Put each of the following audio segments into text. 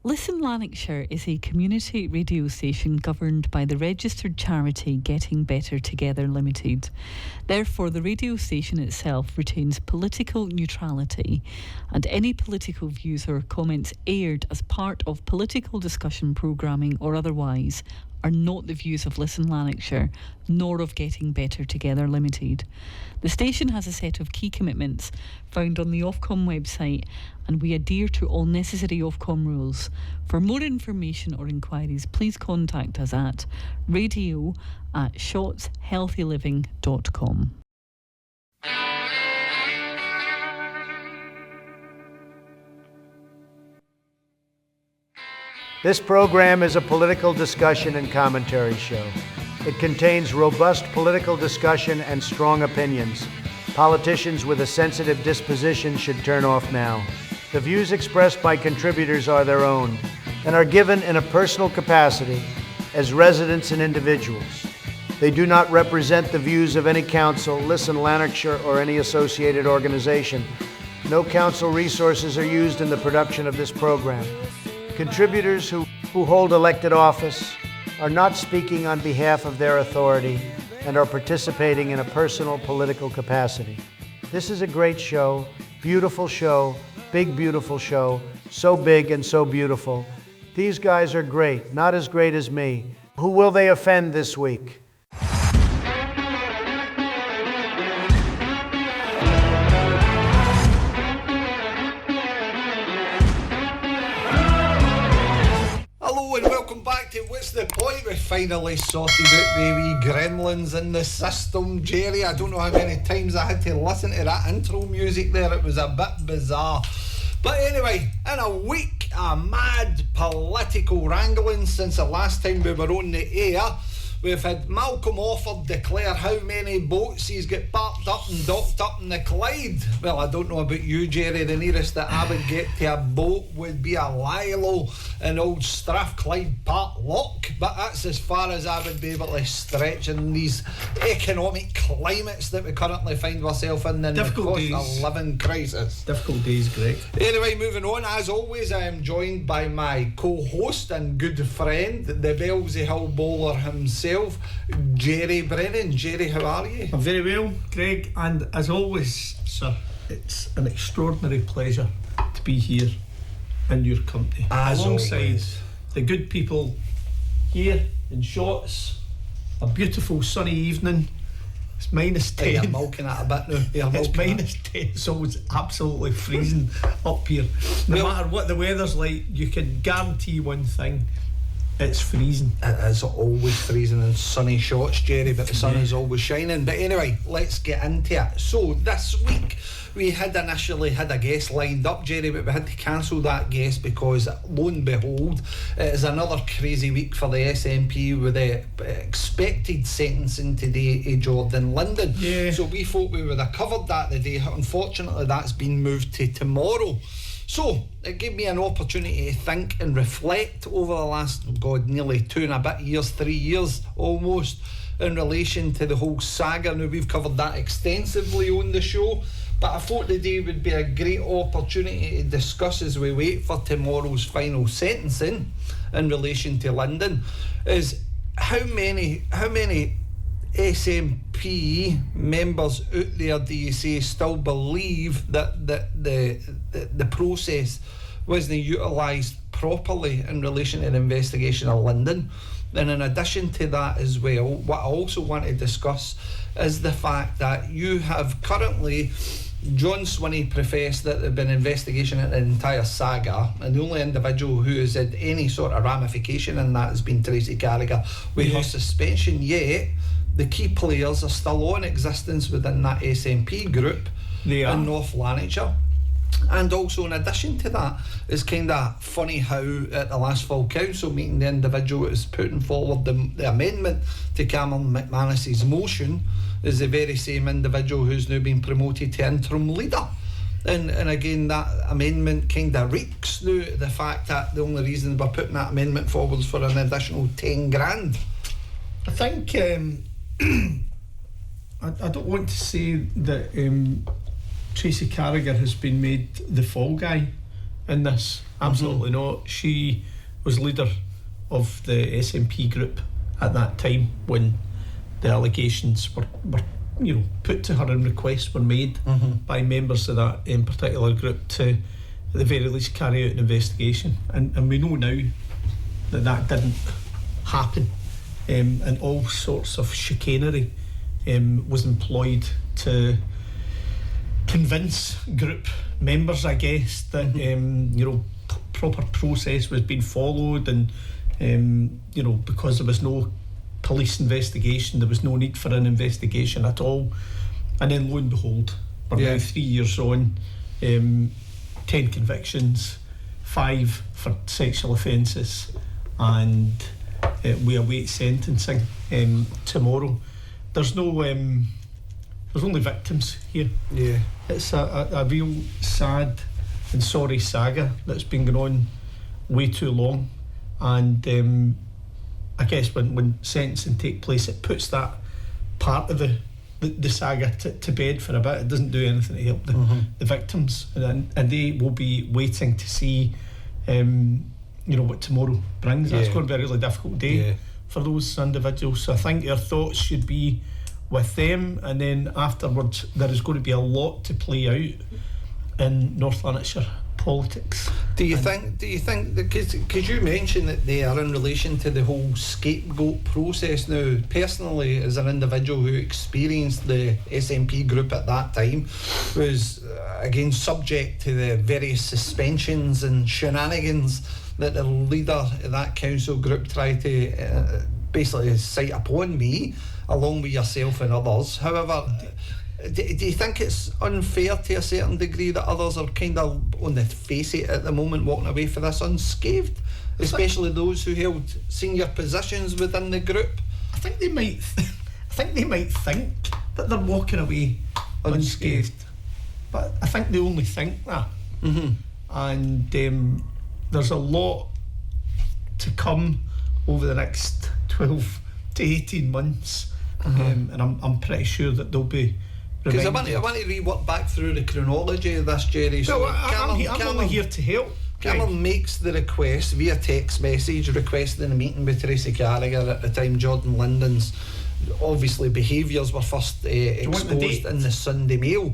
Listen Lanarkshire is a community radio station governed by the registered charity Getting Better Together Limited. Therefore, the radio station itself retains political neutrality, and any political views or comments aired as part of political discussion programming or otherwise are not the views of Listen Lanarkshire, nor of Getting Better Together Limited. The station has a set of key commitments found on the Ofcom website, and we adhere to all necessary Ofcom rules. For more information or inquiries, please contact us at radio@shotshealthyliving.com. This program is a political discussion and commentary show. It contains robust political discussion and strong opinions. Politicians with a sensitive disposition should turn off now. The views expressed by contributors are their own and are given in a personal capacity as residents and individuals. They do not represent the views of any council, Listen Lanarkshire, or any associated organization. No council resources are used in the production of this program. Contributors who hold elected office are not speaking on behalf of their authority and are participating in a personal political capacity. This is a great show, beautiful show, big beautiful show, so big and so beautiful. These guys are great, not as great as me. Who will they offend this week? What's the point? We finally sorted out the wee gremlins in the system, Jerry. I don't know how many times I had to listen to that intro music there. It was a bit bizarre. But anyway, in a week of mad political wrangling since the last time we were on the air, we've had Malcolm Offord declare how many boats he's got parked up and docked up in the Clyde. Well, I don't know about you, Jerry. The nearest that I would get to a boat would be a Lilo in old Strathclyde Park Lock, but that's as far as I would be able to stretch in these economic climates that we currently find ourselves in the cost of living crisis. Difficult days, Greg. Anyway, moving on, as always, I am joined by my co-host and good friend, the Belsey Hill bowler himself, Jerry Brennan. Jerry, how are you? I'm very well, Greg, and as always, sir, it's an extraordinary pleasure to be here in your company, as alongside always. The good people here in Shotts. A beautiful sunny evening. It's minus 10. You're milking it a bit now. It's minus 10, so it's absolutely freezing up here. No matter what the weather's like, you can guarantee one thing: it's freezing. It is always freezing in sunny Shotts, Jerry, but the sun is always shining. But anyway, let's get into it. So this week we had initially had a guest lined up, Jerry, but we had to cancel that guest because, lo and behold, it is another crazy week for the SNP with the expected sentencing today of Jordan Linden. Yeah. So we thought we would have covered that today. Unfortunately, that's been moved to tomorrow. So it gave me an opportunity to think and reflect over the last, nearly 2 and a bit years, 3 years almost, in relation to the whole saga. Now, we've covered that extensively on the show, but I thought today would be a great opportunity to discuss as we wait for tomorrow's final sentencing in relation to Linden, is how many SNP members out there do you say still believe that the process wasn't utilised properly in relation to the investigation of Linden? And in addition to that as well, what I also want to discuss is the fact that you have currently, John Swinney professed that there'd been an investigation into the entire saga, and the only individual who has had any sort of ramification in that has been Tracy Carragher with her suspension. Yet the key players are still on existence within that SNP group in North Lanarkshire. And also, in addition to that, it's kind of funny how at the last full council meeting, the individual that is putting forward the amendment to Cameron McManus's motion is the very same individual who's now been promoted to interim leader. And again, that amendment kind of reeks now the fact that the only reason we're putting that amendment forward is for an additional 10 grand. I think I don't want to say that Tracy Carragher has been made the fall guy in this. Absolutely not. She was leader of the SNP group at that time when the allegations were put to her and requests were made by members of that particular group to, at the very least, carry out an investigation. And we know now that didn't happen, and all sorts of chicanery was employed to convince group members, I guess, that proper process was being followed, and because there was no police investigation, there was no need for an investigation at all. And then lo and behold, we're now 3 years on, 10 convictions, 5 for sexual offences, and we await sentencing tomorrow. There's no there's only victims here. Yeah, it's a real sad and sorry saga that's been going on way too long, and I guess when sentencing takes place, it puts that part of the saga to bed for a bit. It doesn't do anything to help the victims, and they will be waiting to see what tomorrow brings. That's going to be a really difficult day for those individuals. So I think your thoughts should be with them, and then afterwards there is going to be a lot to play out in North Lanarkshire politics. Do you think because you mentioned that they are in relation to the whole scapegoat process now? Personally, as an individual who experienced the SNP group at that time, was again subject to the various suspensions and shenanigans that the leader of that council group tried to basically cite upon me, along with yourself and others. However, do you think it's unfair to a certain degree that others are kind of, on the face of it at the moment, walking away for this unscathed, especially those who held senior positions within the group? I think they might think that they're walking away unscathed, but I think they only think that. And there's a lot to come over the next 12 to 18 months, and I'm pretty sure that they'll be. Because I want to rework back through the chronology of this, Jerry. So I'm only here to help. Cameron makes the request via text message, requesting a meeting with Tracy Carragher. At the time, Jordan Linden's obviously behaviours were first exposed in the Sunday Mail.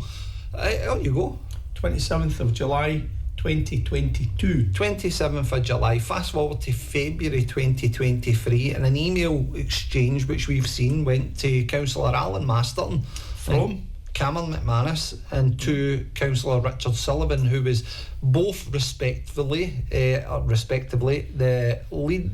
On you go. 27th of July 2022. 27th of July. Fast forward to February 2023, and an email exchange which we've seen went to Councillor Alan Masterton from Cameron McManus and to Councillor Richard Sullivan, who was both respectively the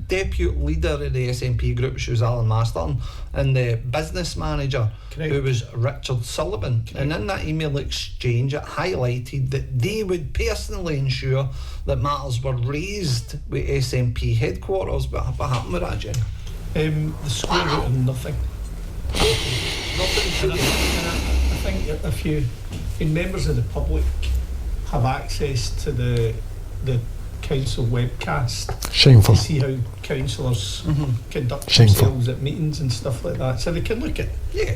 deputy leader of the SNP group, which was Alan Masterton, and the business manager, who was Richard Sullivan. And in that email exchange, it highlighted that they would personally ensure that matters were raised with SNP headquarters. But what happened with that, Jen? The square root of nothing. Nothing. I think if members of the public have access to the council webcast, shameful, to see how councillors conduct themselves at meetings and stuff like that, so they can look at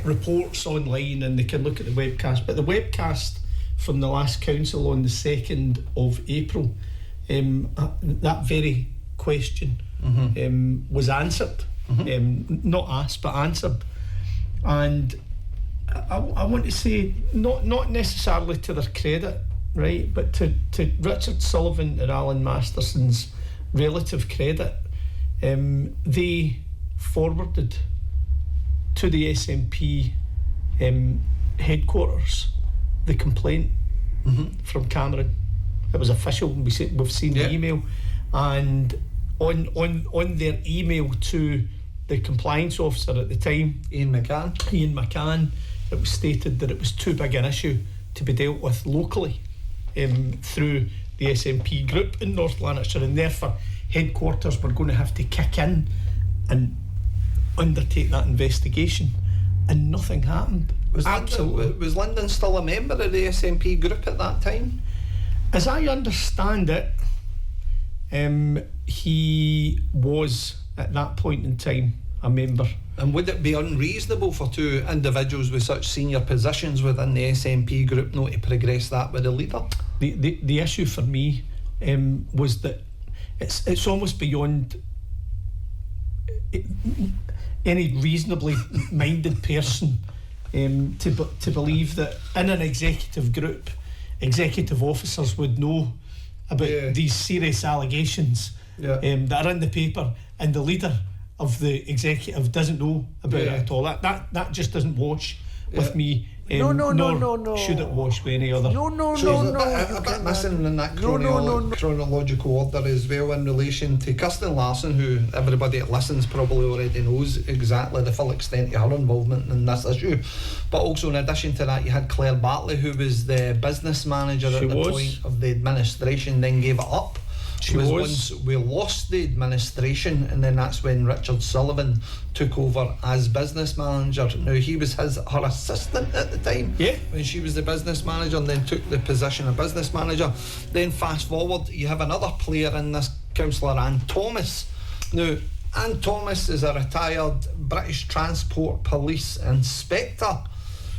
reports online and they can look at the webcast. But the webcast from the last council on the 2nd of April, that very question was answered, not asked but answered. And I want to say, not necessarily to their credit, right, but to Richard Sullivan and Alan Masterson's relative credit, they forwarded to the SNP headquarters the complaint from Cameron. It was official. We've seen the email, and on their email to the compliance officer at the time, Ian McCann, it was stated that it was too big an issue to be dealt with locally through the SNP group in North Lanarkshire, and therefore headquarters were going to have to kick in and undertake that investigation, and nothing happened. Was Linden still a member of the SNP group at that time? As I understand it, he was at that point in time a member. And would it be unreasonable for two individuals with such senior positions within the SNP group not to progress that with the leader? The issue for me was that it's almost beyond any reasonably minded person to believe that in an executive group, executive officers would know about these serious allegations that are in the paper, and the leader of the executive doesn't know about it at all. That just doesn't wash with me. No. Should it wash with any other? No. A bit missing in that chronological order as well in relation to Kirsten Larson, who everybody that listens probably already knows exactly the full extent of her involvement in this issue. But also, in addition to that, you had Claire Bartley, who was the business manager at the point of the administration, then gave it up. Once we lost the administration, and then that's when Richard Sullivan took over as business manager. Now, he was her assistant at the time when she was the business manager, and then took the position of business manager. Then fast forward, you have another player in this, Councillor Anne Thomas. Now, Anne Thomas is a retired British Transport Police inspector.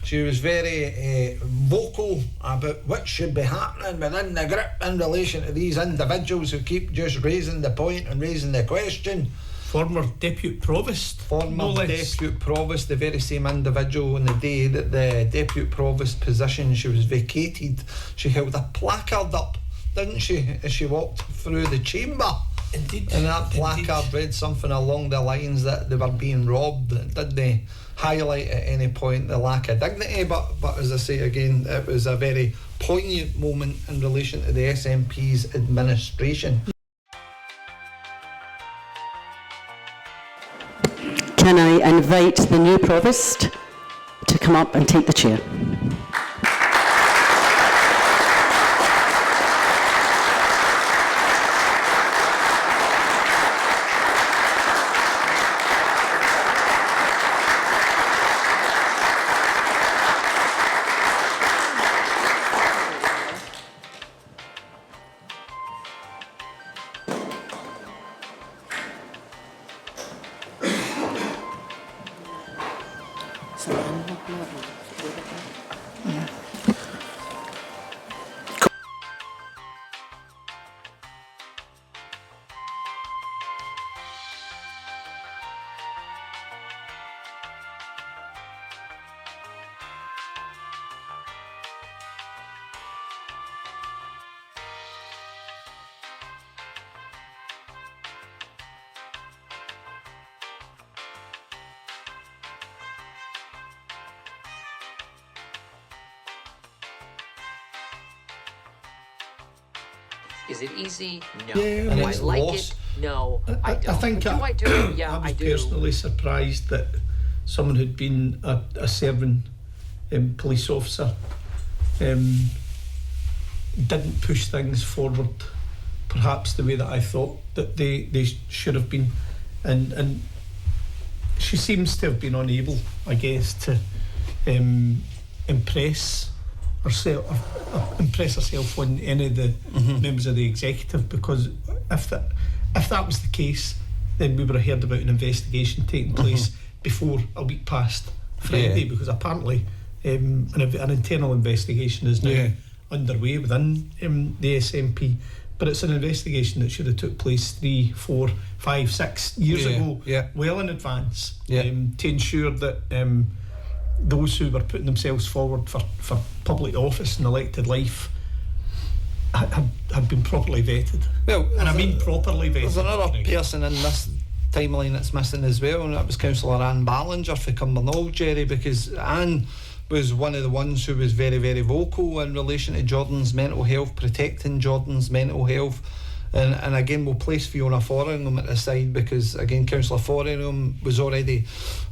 She was very vocal about what should be happening within the group in relation to these individuals who keep just raising the point and raising the question. Former Deputy Provost. Deputy Provost, the very same individual on the day that the Deputy Provost position she was vacated, she held a placard up, didn't she, as she walked through the chamber. Indeed. And that placard read something along the lines that they were being robbed. Did they highlight at any point the lack of dignity? But as I say again, it was a very poignant moment in relation to the SNP's administration. Can I invite the new Provost to come up and take the chair? Is it easy? No. Yeah, do I like it? No, I don't. I think do I do it? Yeah, I was I do. personally surprised that someone who'd been a serving police officer didn't push things forward perhaps the way that I thought that they should have been, and she seems to have been unable, I guess, to impress herself on any of the members of the executive, because if that was the case, then we would have heard about an investigation taking place before a week past Friday, because apparently an internal investigation is now underway within the SNP, but it's an investigation that should have took place 3, 4, 5, 6 years ago, well in advance, to ensure that those who were putting themselves forward for public office and elected life had been properly vetted. Well, and I mean properly vetted. There's another person in this timeline that's missing as well, and that was Councillor Anne Ballinger for Cumbernauld, Jerry, because Anne was one of the ones who was very, very vocal in relation to Jordan's mental health, protecting Jordan's mental health. And again, we'll place Fiona Foringham at the side, because again, Councillor Foringham was already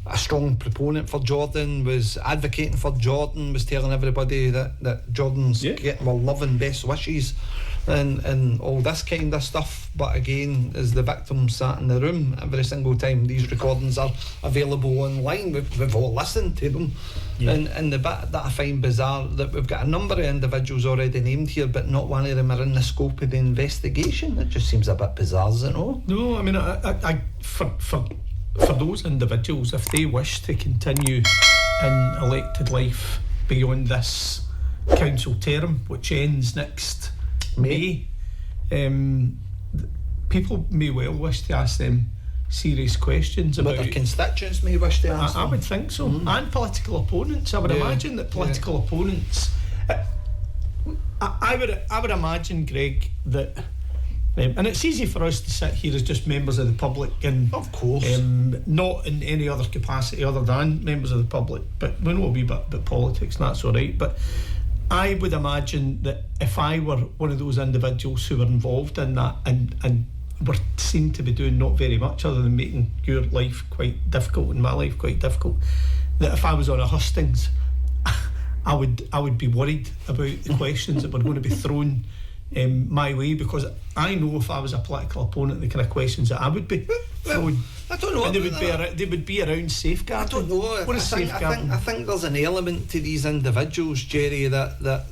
a strong proponent for Jordan, was advocating for Jordan, was telling everybody that Jordan's getting love and best wishes and all this kind of stuff. But again, as the victim sat in the room every single time these recordings are available online, we've all listened to them. And the bit that I find bizarre, that we've got a number of individuals already named here, but not one of them are in the scope of the investigation. It just seems a bit bizarre, doesn't it all? No, I mean, I for those individuals, if they wish to continue in elected life beyond this council term, which ends next May, people may well wish to ask them serious questions But about their constituents may wish to ask I them. would think so. And political opponents. I would imagine that political opponents. I would imagine, Greg, that. And it's easy for us to sit here as just members of the public, and Of course. not in any other capacity other than members of the public. But we know a wee bit about politics, and that's all right. But I would imagine that if I were one of those individuals who were involved in that and were seen to be doing not very much other than making your life quite difficult and my life quite difficult, that if I was on a hustings, I would be worried about the questions that were going to be thrown my way, because I know if I was a political opponent, the kind of questions that I would be throwing. I don't know. And they would be around safeguarding. I don't know. What is safeguarding? I think there's an element to these individuals, Jerry, that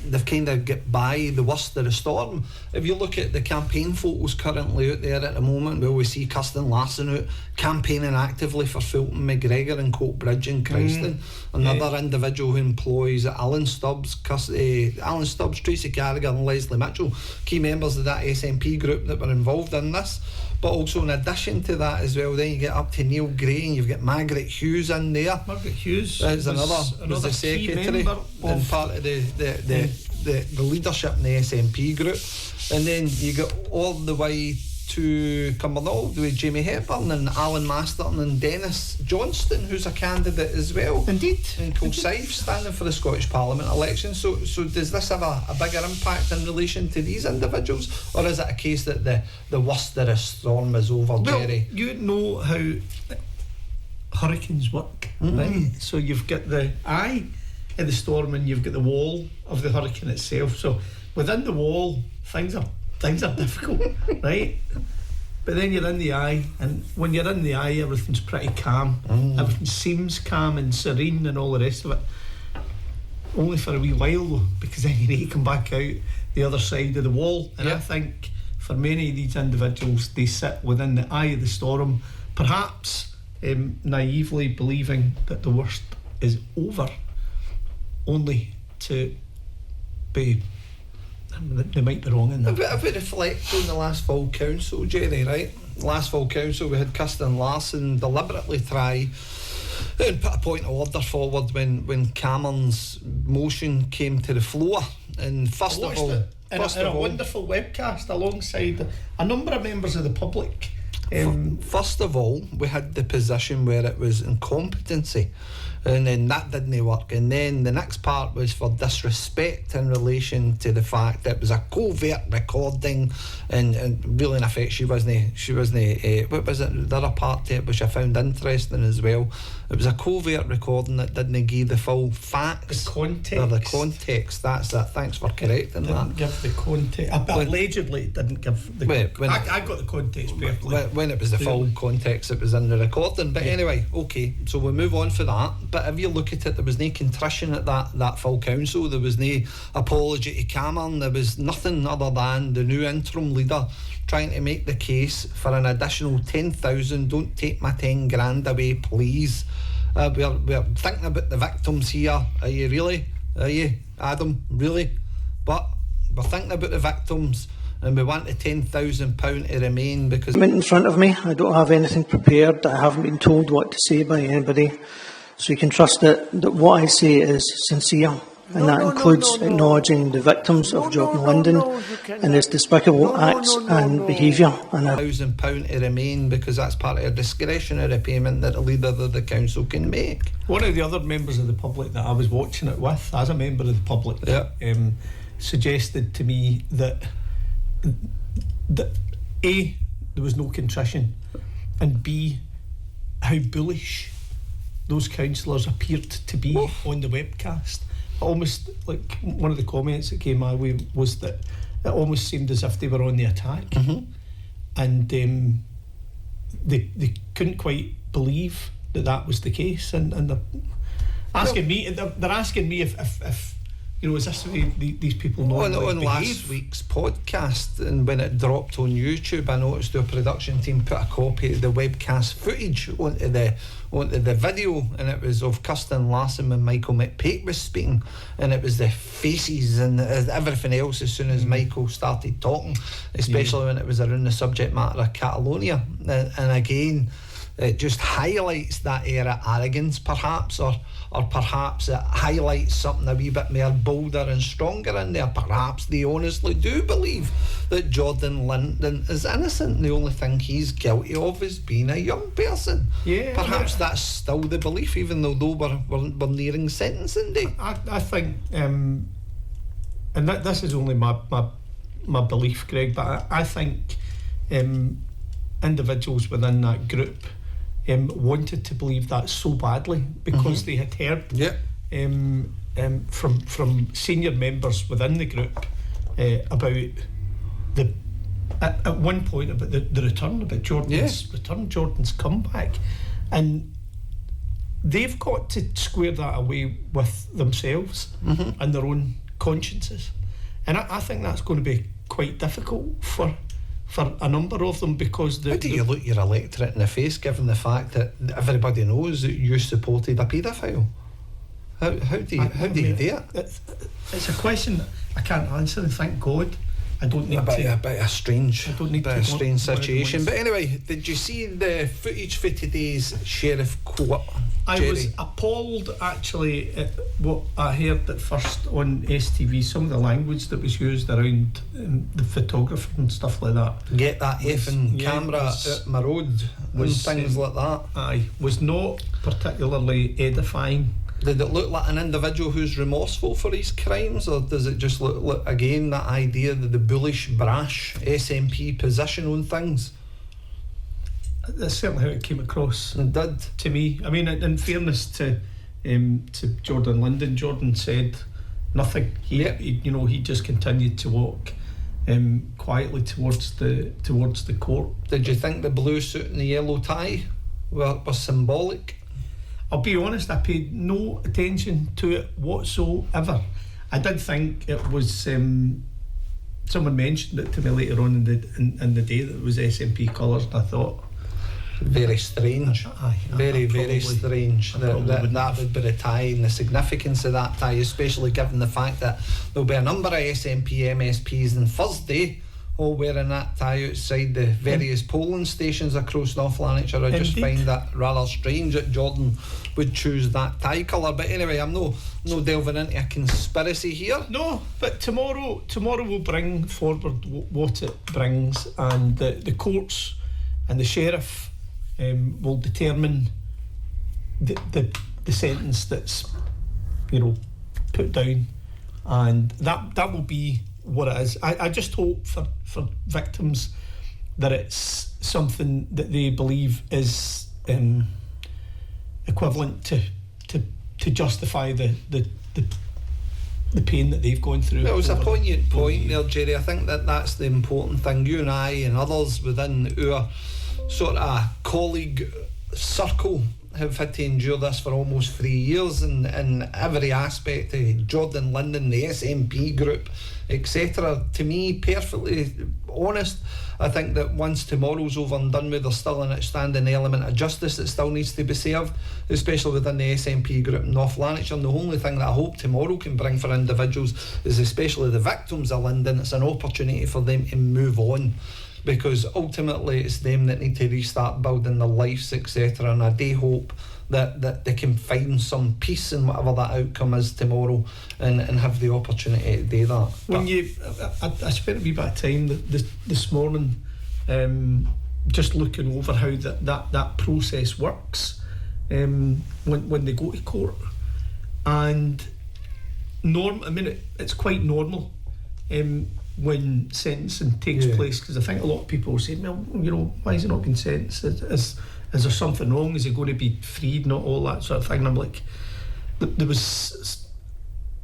they've kind of get by the worst of the storm. If you look at the campaign photos currently out there at the moment, where we see Kirsten Larson out campaigning actively for Fulton McGregor and Coatbridge and Christen. Another individual who employs Alan Stubbs, Tracy Carragher and Leslie Mitchell, key members of that SNP group that were involved in this. But also in addition to that as well, then you get up to Neil Gray and you've got Margaret Hughes in there. Margaret Hughes was the secretary and part of the leadership in the SNP group. And then you get all the way to Cumbernauld with Jamie Hepburn and Alan Masterton and Dennis Johnston, who's a candidate as well. Indeed. And Kilsyth standing for the Scottish Parliament election. So does this have a bigger impact in relation to these individuals, or is it a case that the worst of the storm is over, Jerry? Well, you know how hurricanes work, right? So you've got the eye of the storm and you've got the wall of the hurricane itself. So within the wall, things are difficult, right? But then you're in the eye, and when you're in the eye, everything's pretty calm. Everything seems calm and serene and all the rest of it. Only for a wee while though, because then you need to come back out the other side of the wall. And I think for many of these individuals, they sit within the eye of the storm, perhaps naively believing that the worst is over, only to be. They might be wrong in that. If we reflect on the last full council, Jerry, right? Last full council, we had Kirsten Larson deliberately try and put a point of order forward when Cameron's motion came to the floor. And first of all, in a wonderful webcast alongside a number of members of the public. First of all, we had the position where it was incompetency, and then that didn't work. And then the next part was for disrespect in relation to the fact that it was a covert recording, and really in effect she wasn't what was it, the other part to it which I found interesting as well, it was a covert recording that didn't give the full facts, the context. That's that. Thanks for correcting that. Didn't give the context. Allegedly it didn't give the I got the context perfectly. When it was the full context, it was in the recording. But anyway, okay, so we move on for that. But if you look at it, there was no contrition at that full council. There was no apology to Cameron. There was nothing other than the new interim leader trying to make the case for an additional 10,000. Don't take my 10 grand away, please. We're thinking about the victims here. Are you really? Are you, Adam? Really? But we're thinking about the victims, and we want the £10,000 to remain because... In front of me, I don't have anything prepared. I haven't been told what to say by anybody. So you can trust that what I say is sincere. And that includes acknowledging the victims of Jordan Linden and his despicable acts and behaviour. £1,000 to remain because that's part of a discretionary payment that a leader of the council can make. One of the other members of the public that I was watching it with, as a member of the public, suggested to me that A, there was no contrition, and B, how bullish those councillors appeared to be on the webcast. Almost like one of the comments that came my way was that it almost seemed as if they were on the attack, and they couldn't quite believe that was the case, and they're asking me. They're asking me if is this the way these people normally on behave? last week's podcast, and when it dropped on YouTube, I noticed our production team put a copy of the webcast footage onto the video, and it was of Kirsten Larson when Michael McPake was speaking, and it was the faces and everything else as soon as Michael started talking, especially when it was around the subject matter of Catalonia, and again it just highlights that era arrogance, perhaps, or perhaps it highlights something a wee bit more bolder and stronger in there. Perhaps they honestly do believe that Jordan Linden is innocent. The only thing he's guilty of is being a young person. Yeah, perhaps that's still the belief, even though we're nearing sentencing day. I think, and this is only my belief, Greg, but I think individuals within that group wanted to believe that so badly because they had heard from senior members within the group about at one point about the return, about Jordan's return, Jordan's comeback, and they've got to square that away with themselves and their own consciences, and I think that's going to be quite difficult for a number of them, because how do you look your electorate in the face given the fact that everybody knows that you supported a paedophile? How do you do it? It's a question that I can't answer, and thank God I don't need a bit of a strange situation. But anyway, did you see the footage for today's Sheriff Court? I was appalled actually at what I heard at first on STV, some of the language that was used around the photographer and stuff like that. Get that effing camera out my road and things like that. Aye, was not particularly edifying. Did it look like an individual who's remorseful for his crimes, or does it just look again that idea that the bullish, brash SNP position on things? That's certainly how it came across. It did to me. I mean, in fairness to Jordan Linden, Jordan said nothing. He just continued to walk quietly towards the court. Did you think the blue suit and the yellow tie were symbolic? I'll be honest, I paid no attention to it whatsoever. I did think it was. Someone mentioned it to me later on in the day that it was SNP colours, and I thought, very strange. Very strange that would be the tie, and the significance of that tie, especially given the fact that there'll be a number of SNP MSPs on Thursday all wearing that tie outside the various polling stations across North Lanarkshire. I just find that rather strange that Jordan would choose that tie colour. But anyway, I'm no delving into a conspiracy here. No, but tomorrow will bring forward what it brings, and the courts and the sheriff will determine the sentence that's put down, and that will be what it is. I just hope for victims that it's something that they believe is equivalent to justify the pain that they've gone through. Well, it was a poignant point there, Jerry. I think that's the important thing. You and I and others within our sort of colleague circle have had to endure this for almost 3 years, in every aspect of Jordan Linden, the SNP group, etc. To me, perfectly honest, I think that once tomorrow's over and done with, there's still an outstanding element of justice that still needs to be served, especially within the SNP group in North Lanarkshire. And the only thing that I hope tomorrow can bring for individuals is, especially the victims of Linden, it's an opportunity for them to move on, because ultimately it's them that need to restart building their lives, etc. And I do hope that they can find some peace in whatever that outcome is tomorrow, and have the opportunity to do that. I spent a wee bit of time this morning just looking over how that process works when they go to court, and it's quite normal when sentencing takes place, because I think a lot of people say, well, why is he not being sentenced? Is there something wrong? Is he going to be freed? Not all that sort of thing. And I'm like, it's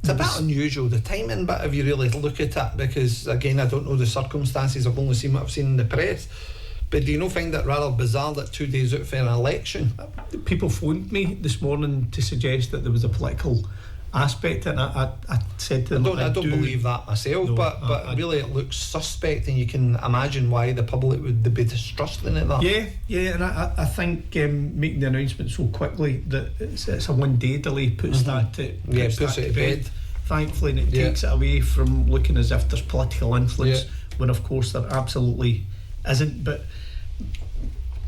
a bit unusual, the timing, but if you really look at it, because again, I don't know the circumstances, I've only seen what I've seen in the press. But do you not find it rather bizarre that 2 days out for an election? People phoned me this morning to suggest that there was a political aspect. And I said to them, I don't believe that myself, No, but really it looks suspect, and you can imagine why the public would be distrusting it. That. Yeah, and I think making the announcement so quickly that it's a 1 day delay puts that to puts it to bed. Thankfully, and it takes it away from looking as if there's political influence, when of course there absolutely isn't. But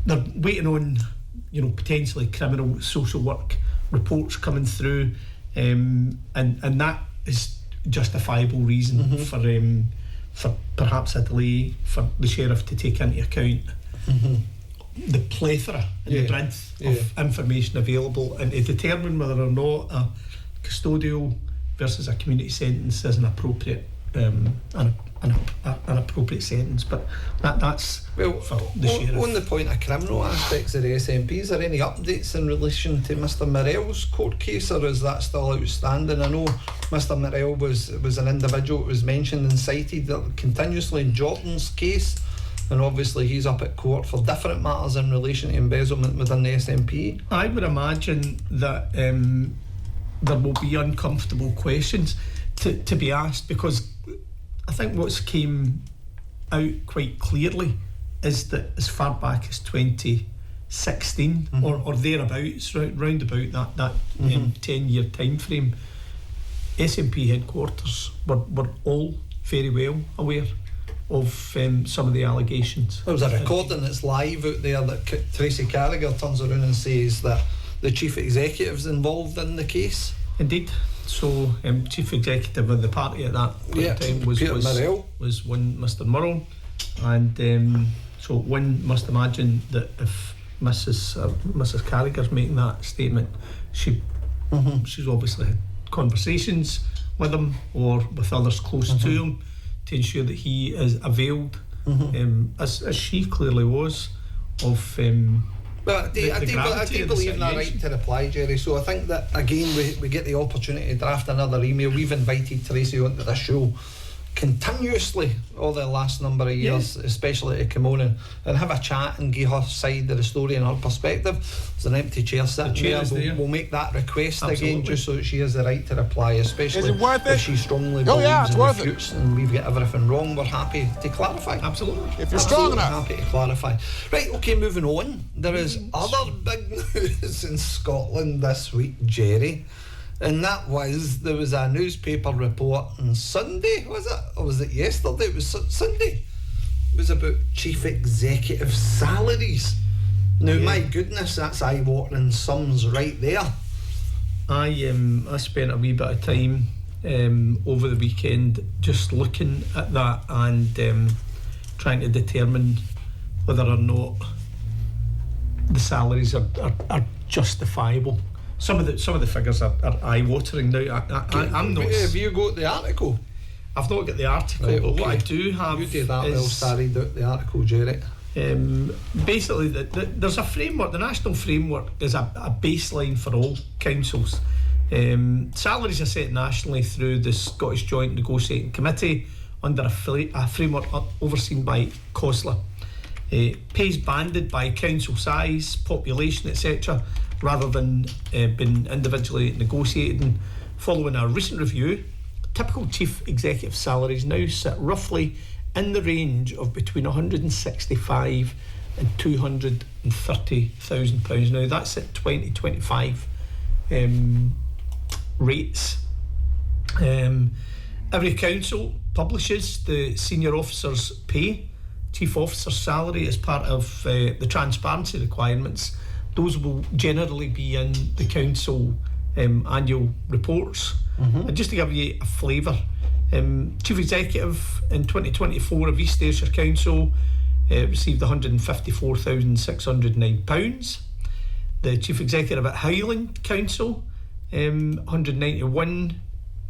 they're waiting on, potentially criminal social work reports coming through, and that is justifiable reason for perhaps a delay for the sheriff to take into account the plethora and the breadth of information available, and to determine whether or not a custodial versus a community sentence is an appropriate an appropriate sentence. But that's for the sheriff. On the point of criminal aspects of the SNP, is there any updates in relation to Mr Morell's court case, or is that still outstanding? I know Mr Morell was an individual that was mentioned and cited continuously in Jordan's case, and obviously he's up at court for different matters in relation to embezzlement within the SNP. I would imagine that there will be uncomfortable questions to be asked, because I think what's came out quite clearly is that as far back as 2016 or thereabouts, round about that 10-year time frame, SNP headquarters were all very well aware of some of the allegations. There was a recording that's live out there that Tracy Carragher turns around and says that the chief executive's involved in the case. Indeed. So chief executive of the party at that point in time was one Mr Murrell, and so one must imagine that if Mrs Carragher's making that statement, she's obviously had conversations with him or with others close to him to ensure that he is availed, as she clearly was, of But I do believe in that right to reply, Jerry. So I think that, again, we get the opportunity to draft another email. We've invited Tracy onto the show continuously all the last number of years, especially to come on and have a chat and give her side of the story and her perspective. There's an empty chair sitting there. We'll make that request again, just so that she has the right to reply, especially if she strongly believes and refutes and we've got everything wrong. We're happy to clarify. Absolutely. If you're strong enough. Happy to clarify. Right, okay, moving on. There is other big news in Scotland this week, Jerry. And there was a newspaper report on Sunday, was it? Or was it yesterday? It was Sunday. It was about chief executive salaries. Now, my goodness, that's eye-watering sums right there. I spent a wee bit of time over the weekend just looking at that and trying to determine whether or not the salaries are justifiable. Some of the figures are eye-watering now. I'm not. Have you got the article? I've not got the article, right, but okay. what I do have you did that well, started out the article, Jerry. Basically, there's a framework. The national framework is a baseline for all councils. Salaries are set nationally through the Scottish Joint Negotiating Committee under a framework overseen by COSLA. Pays banded by council size, population, etc., rather than being individually negotiated. Following a recent review, typical chief executive salaries now sit roughly in the range of between £165,000 and £230,000. Now that's at 2025 rates. Every council publishes the senior officer's pay, chief officer's salary, as part of the transparency requirements. Those will generally be in the council annual reports. And just to give you a flavour, Chief Executive in 2024 of East Ayrshire Council received £154,609. The Chief Executive at Highland Council, 191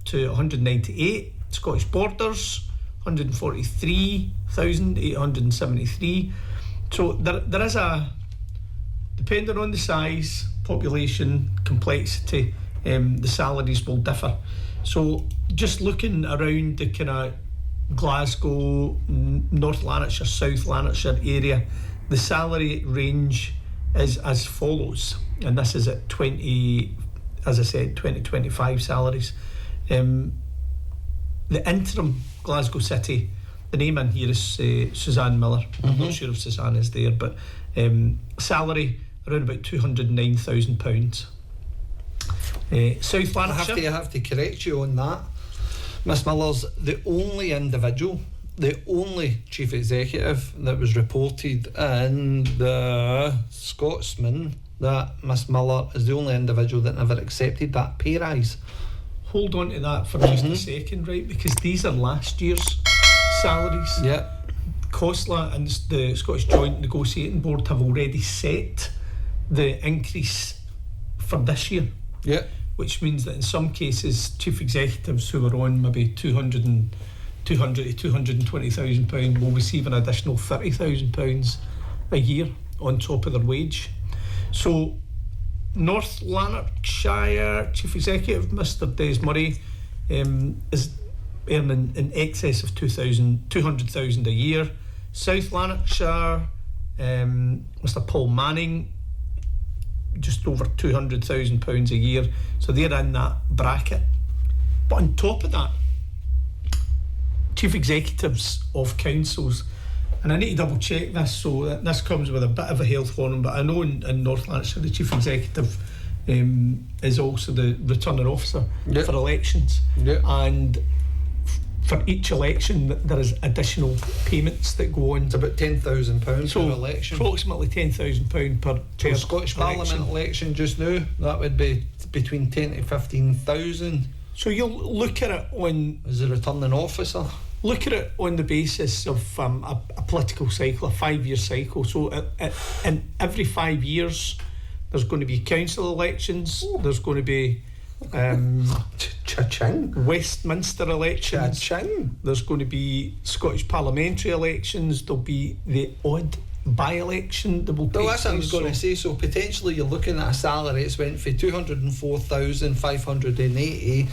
to 198. Scottish Borders, 143,873. So there is a, depending on the size, population, complexity, the salaries will differ. So just looking around the kind of Glasgow, North Lanarkshire, South Lanarkshire area, the salary range is as follows, and this is at 20 as I said, 2025 salaries. The interim Glasgow City, the name in here is Suzanne Miller. I'm not sure if Suzanne is there, but salary around about £209,000. South Lanarkshire. I have to correct you on that. Miss Miller's the only individual, the only chief executive that was reported in the Scotsman that Miss Miller is the only individual that never accepted that pay rise. Hold on to that for just a second, right? Because these are last year's salaries. Yeah. COSLA and the Scottish Joint Negotiating Board have already set the increase for this year. Yeah. Which means that in some cases, chief executives who are on maybe £200,000 to £220,000 will receive an additional £30,000 a year on top of their wage. So, North Lanarkshire Chief Executive Mr. Des Murray is earning in excess of £200,000 a year. South Lanarkshire, Mr. Paul Manning, just over £200,000 a year. So they're in that bracket. But on top of that, chief executives of councils, and I need to double check this, so this comes with a bit of a health warning, but I know in North Lanarkshire the chief executive is also the returning officer for elections. And for each election there is additional payments that go on. It's about £10,000 per election. Approximately £10,000 per Scottish Parliament election just now, that would be between 10 to 15,000. So you'll look at it on as a returning officer. Look at it on the basis of a political cycle, a 5-year cycle. So in every 5 years there's going to be council elections, there's going to be Cha-ching. Westminster elections, Cha-ching. There's going to be Scottish parliamentary elections, there'll be the odd by-election that will take Well, that's what I was place. going to say. So potentially you're looking at a salary that's went for 204,580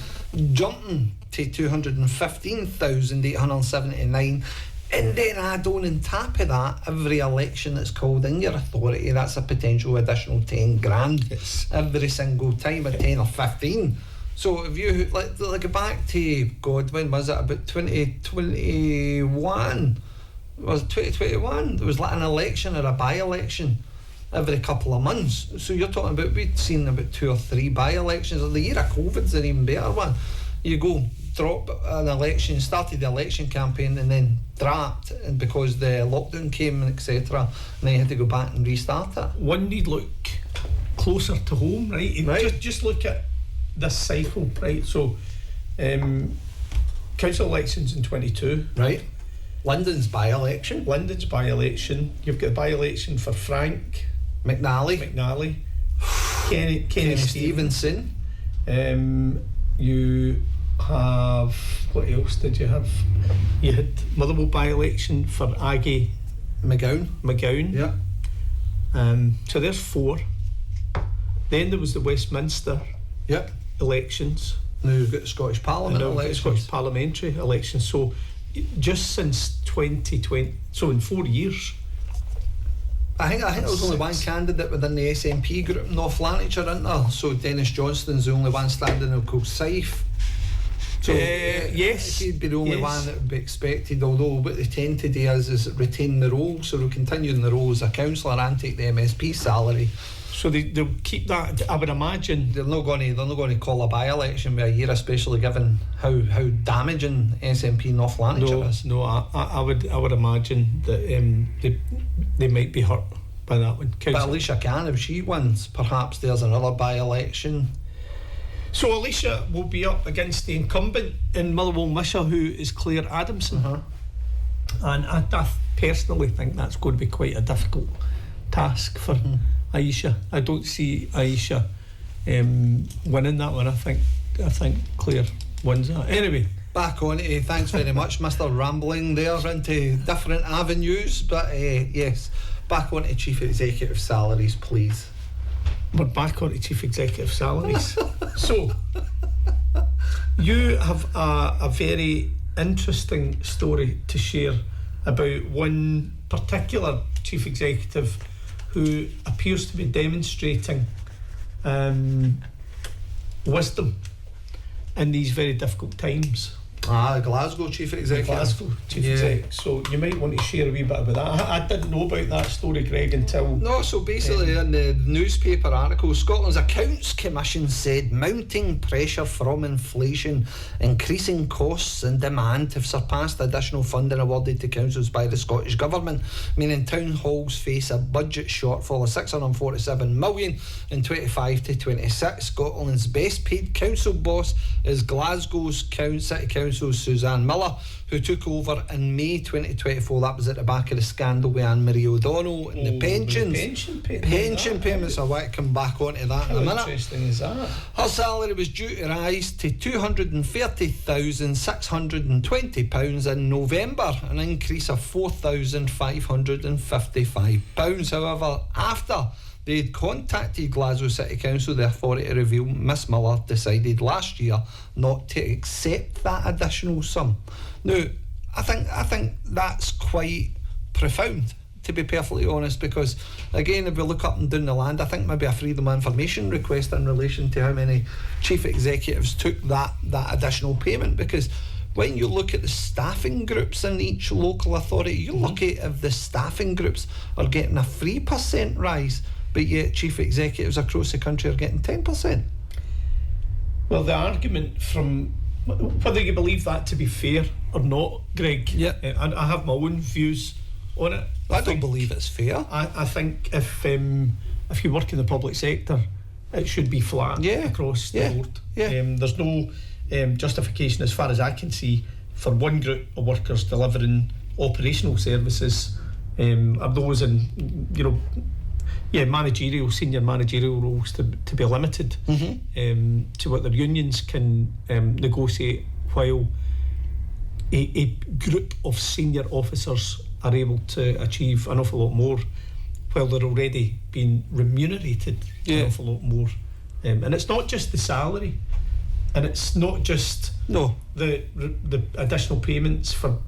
jumping to 215,879, and then add on top of that every election that's called in your authority. That's a potential additional 10 grand every single time, or 10 or 15. So if you like back to God, when was it? About 2021. Was 2021? There was like an election or a by-election every couple of months. So you're talking about, we'd seen about 2 or 3 by-elections. The year of COVID's an even better one. You go drop an election, started the election campaign and then dropped, and because the lockdown came and etc., and then you had to go back and restart it. One need look closer to home, right? Just look at this cycle, right? So council elections in 22, right? Linden's by-election. You've got a by-election for Frank McNally. Kenny Stevenson. You have, what else did you have? You had Motherwell by-election for Aggie McGowan. Yeah. So there's 4. Then there was the Westminster elections. Now you've got the Scottish Parliament elections. Scottish parliamentary elections. So just since 2020, so in 4 years. I think there was only one candidate within the SNP group in North Lanarkshire, isn't there? So Dennis Johnston's the only one standing in called Syfe. So yes, he'd be the only one that would be expected, although what they tend to do is retain the role, so they'll continue in the role as a councillor and take the MSP salary. So they'll keep that, I would imagine. They're not going to call a by-election by a year, especially given how damaging SNP North Lanarkshire is. No, I would imagine that they might be hurt by that one. But Alicia can, if she wins, perhaps there's another by-election. So Alicia will be up against the incumbent in Motherwell Misha, who is Claire Adamson. And I personally think that's going to be quite a difficult task for Aisha. I don't see Aisha winning that one. I think Claire wins that. Anyway, back on it. Thanks very much, Mr. Rambling there into different avenues. But yes, back on to chief executive salaries, please. We're back on to chief executive salaries. So you have a very interesting story to share about one particular chief executive who appears to be demonstrating wisdom in these very difficult times. Glasgow Chief Executive. Glasgow Chief Executive. So you might want to share a wee bit about that. I didn't know about that story, Greg, until... No, so basically in the newspaper article, Scotland's Accounts Commission said mounting pressure from inflation, increasing costs and demand have surpassed additional funding awarded to councils by the Scottish Government, meaning town halls face a budget shortfall of 647 million in 25 to 26. Scotland's best paid council boss is Glasgow's City Council Suzanne Miller, who took over in May 2024. That was at the back of the scandal with Anne-Marie O'Donnell and the pensions. Pension payments. I want to come back onto that in a minute. How interesting is that? Her salary was due to rise to £230,620 in November, an increase of £4,555. However, after they'd contacted Glasgow City Council, the authority revealed Miss Miller decided last year not to accept that additional sum. Now, I think that's quite profound, to be perfectly honest, because again, if we look up and down the land, I think maybe a freedom of information request in relation to how many chief executives took that additional payment, because when you look at the staffing groups in each local authority, you look at if the staffing groups are getting a 3% rise, but yet chief executives across the country are getting 10%. Well, the argument from whether you believe that to be fair or not, Greg, and I have my own views on it. I don't believe it's fair. I think if you work in the public sector, it should be flat across the board. There's no justification, as far as I can see, for one group of workers delivering operational services, of those in senior managerial roles to be limited to what their unions can negotiate, while a group of senior officers are able to achieve an awful lot more while they're already being remunerated an awful lot more. And it's not just the salary, and it's not just the additional payments for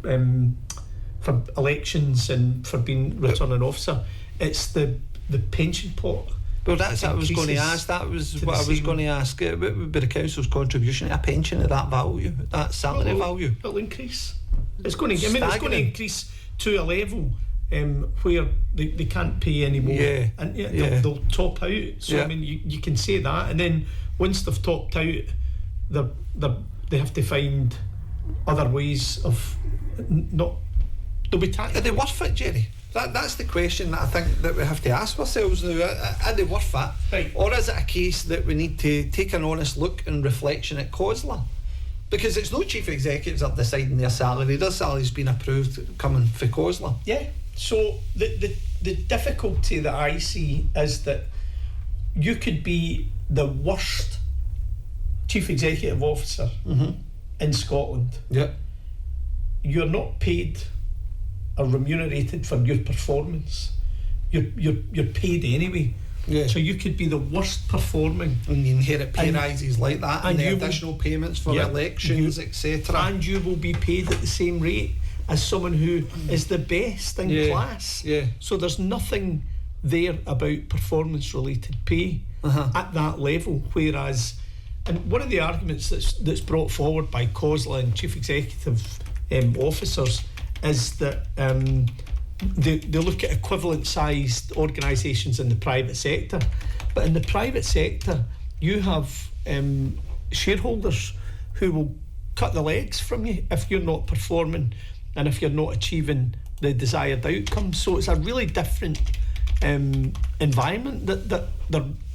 elections and for being returning officer. It's the pension pot. Well, that's what I was going to ask. That was what I was going to ask. What would be the council's contribution to a pension of that value, that salary value? It'll increase. It's going to increase to a level where they can't pay anymore. And they'll top out. So I mean, you can say that, and then once they've topped out, they have to find other ways of not. They'll be taxed. Are they worth it, Jerry? That's the question that I think that we have to ask ourselves now. Are they worth it? Right. Or is it a case that we need to take an honest look and reflection at COSLA? Because it's no chief executives are deciding their salary. Their salary's been approved coming for COSLA. Yeah. So the difficulty that I see is that you could be the worst chief executive officer in Scotland. Yeah. You're not paid or remunerated for your performance. You're paid anyway. Yeah. So you could be the worst performing, and you inherit pay rises like that, and the additional payments for elections, etc. And you will be paid at the same rate as someone who is the best in class. Yeah. So there's nothing there about performance related pay at that level. Whereas, and one of the arguments that's brought forward by COSLA and chief executive officers is that they look at equivalent sized organisations in the private sector, but in the private sector you have shareholders who will cut the legs from you if you're not performing and if you're not achieving the desired outcomes. So it's a really different environment that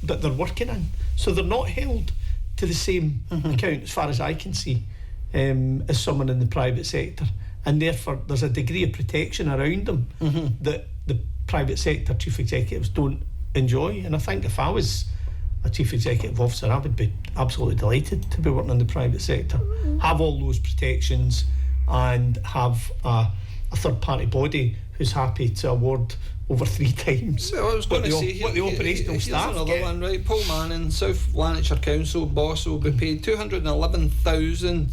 they're working in. So they're not held to the same account, as far as I can see, as someone in the private sector. And therefore there's a degree of protection around them that the private sector chief executives don't enjoy. And I think if I was a chief executive officer, I would be absolutely delighted to be working in the private sector, have all those protections, and have a third party body who's happy to award over 3 times well, I was going to say what the operational staff another get. one, right? Paul Manning, South Lanarkshire Council boss, will be paid £211,000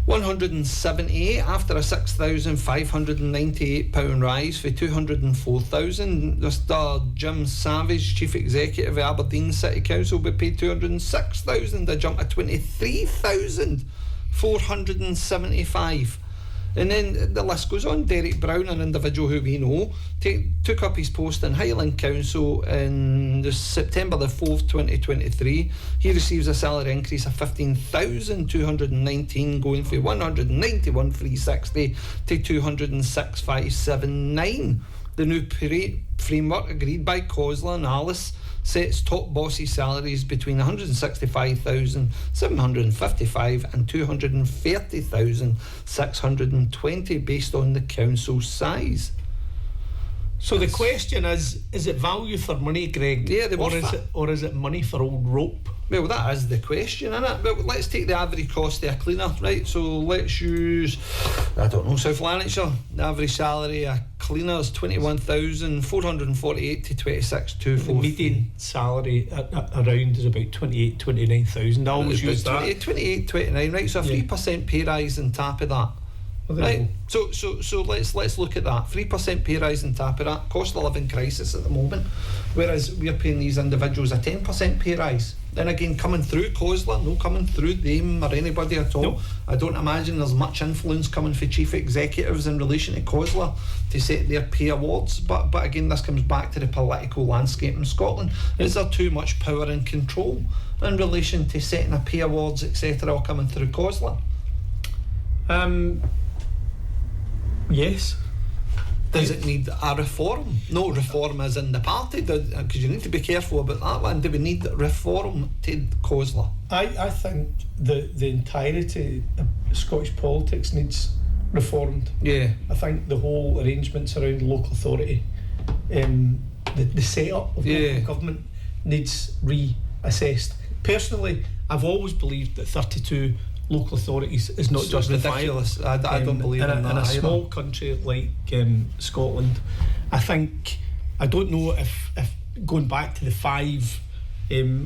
178 after a £6,598 rise for 204,000. Mr. Jim Savage, Chief Executive of Aberdeen City Council, will be paid 206,000, a jump of 23,475. And then the list goes on. Derek Brown, an individual who we know, took up his post in Highland Council in September the 4th, 2023. He receives a salary increase of 15,219, going from 191,360 to 206,579. The new framework agreed by COSLA and Alice sets top bosses' salaries between 165,755 and 230,620 based on the council's size. So the question is it value for money, Greg? Yeah, or is it money for old rope? Well, that is the question, isn't it? But let's take the average cost of a cleaner, right? So let's use, I don't know, South Lanarkshire. The average salary of a cleaner is 21,448 to 26,243. The median salary around is about 29,000. I always use that. 28, 29, right? So a 3% pay rise on top of that. Right, so let's look at that. 3% pay rise on top of that. Cost of living crisis at the moment, whereas we're paying these individuals a 10% pay rise. Then again, coming through COSLA, no coming through them or anybody at all. Nope. I don't imagine there's much influence coming for chief executives in relation to COSLA to set their pay awards. But again, this comes back to the political landscape in Scotland. Is there too much power and control in relation to setting a pay awards, etc., all coming through COSLA? Yes. Does it need a reform? No reform as in the party, because you need to be careful about that one. Do we need reform to COSLA? I think the entirety of Scottish politics needs reformed. Yeah. I think the whole arrangements around local authority, the setup of local government needs reassessed. Personally, I've always believed that 32 local authorities is not justifiable. Ridiculous. I don't believe in that in a either. small country like Scotland, I don't know if going back to the 5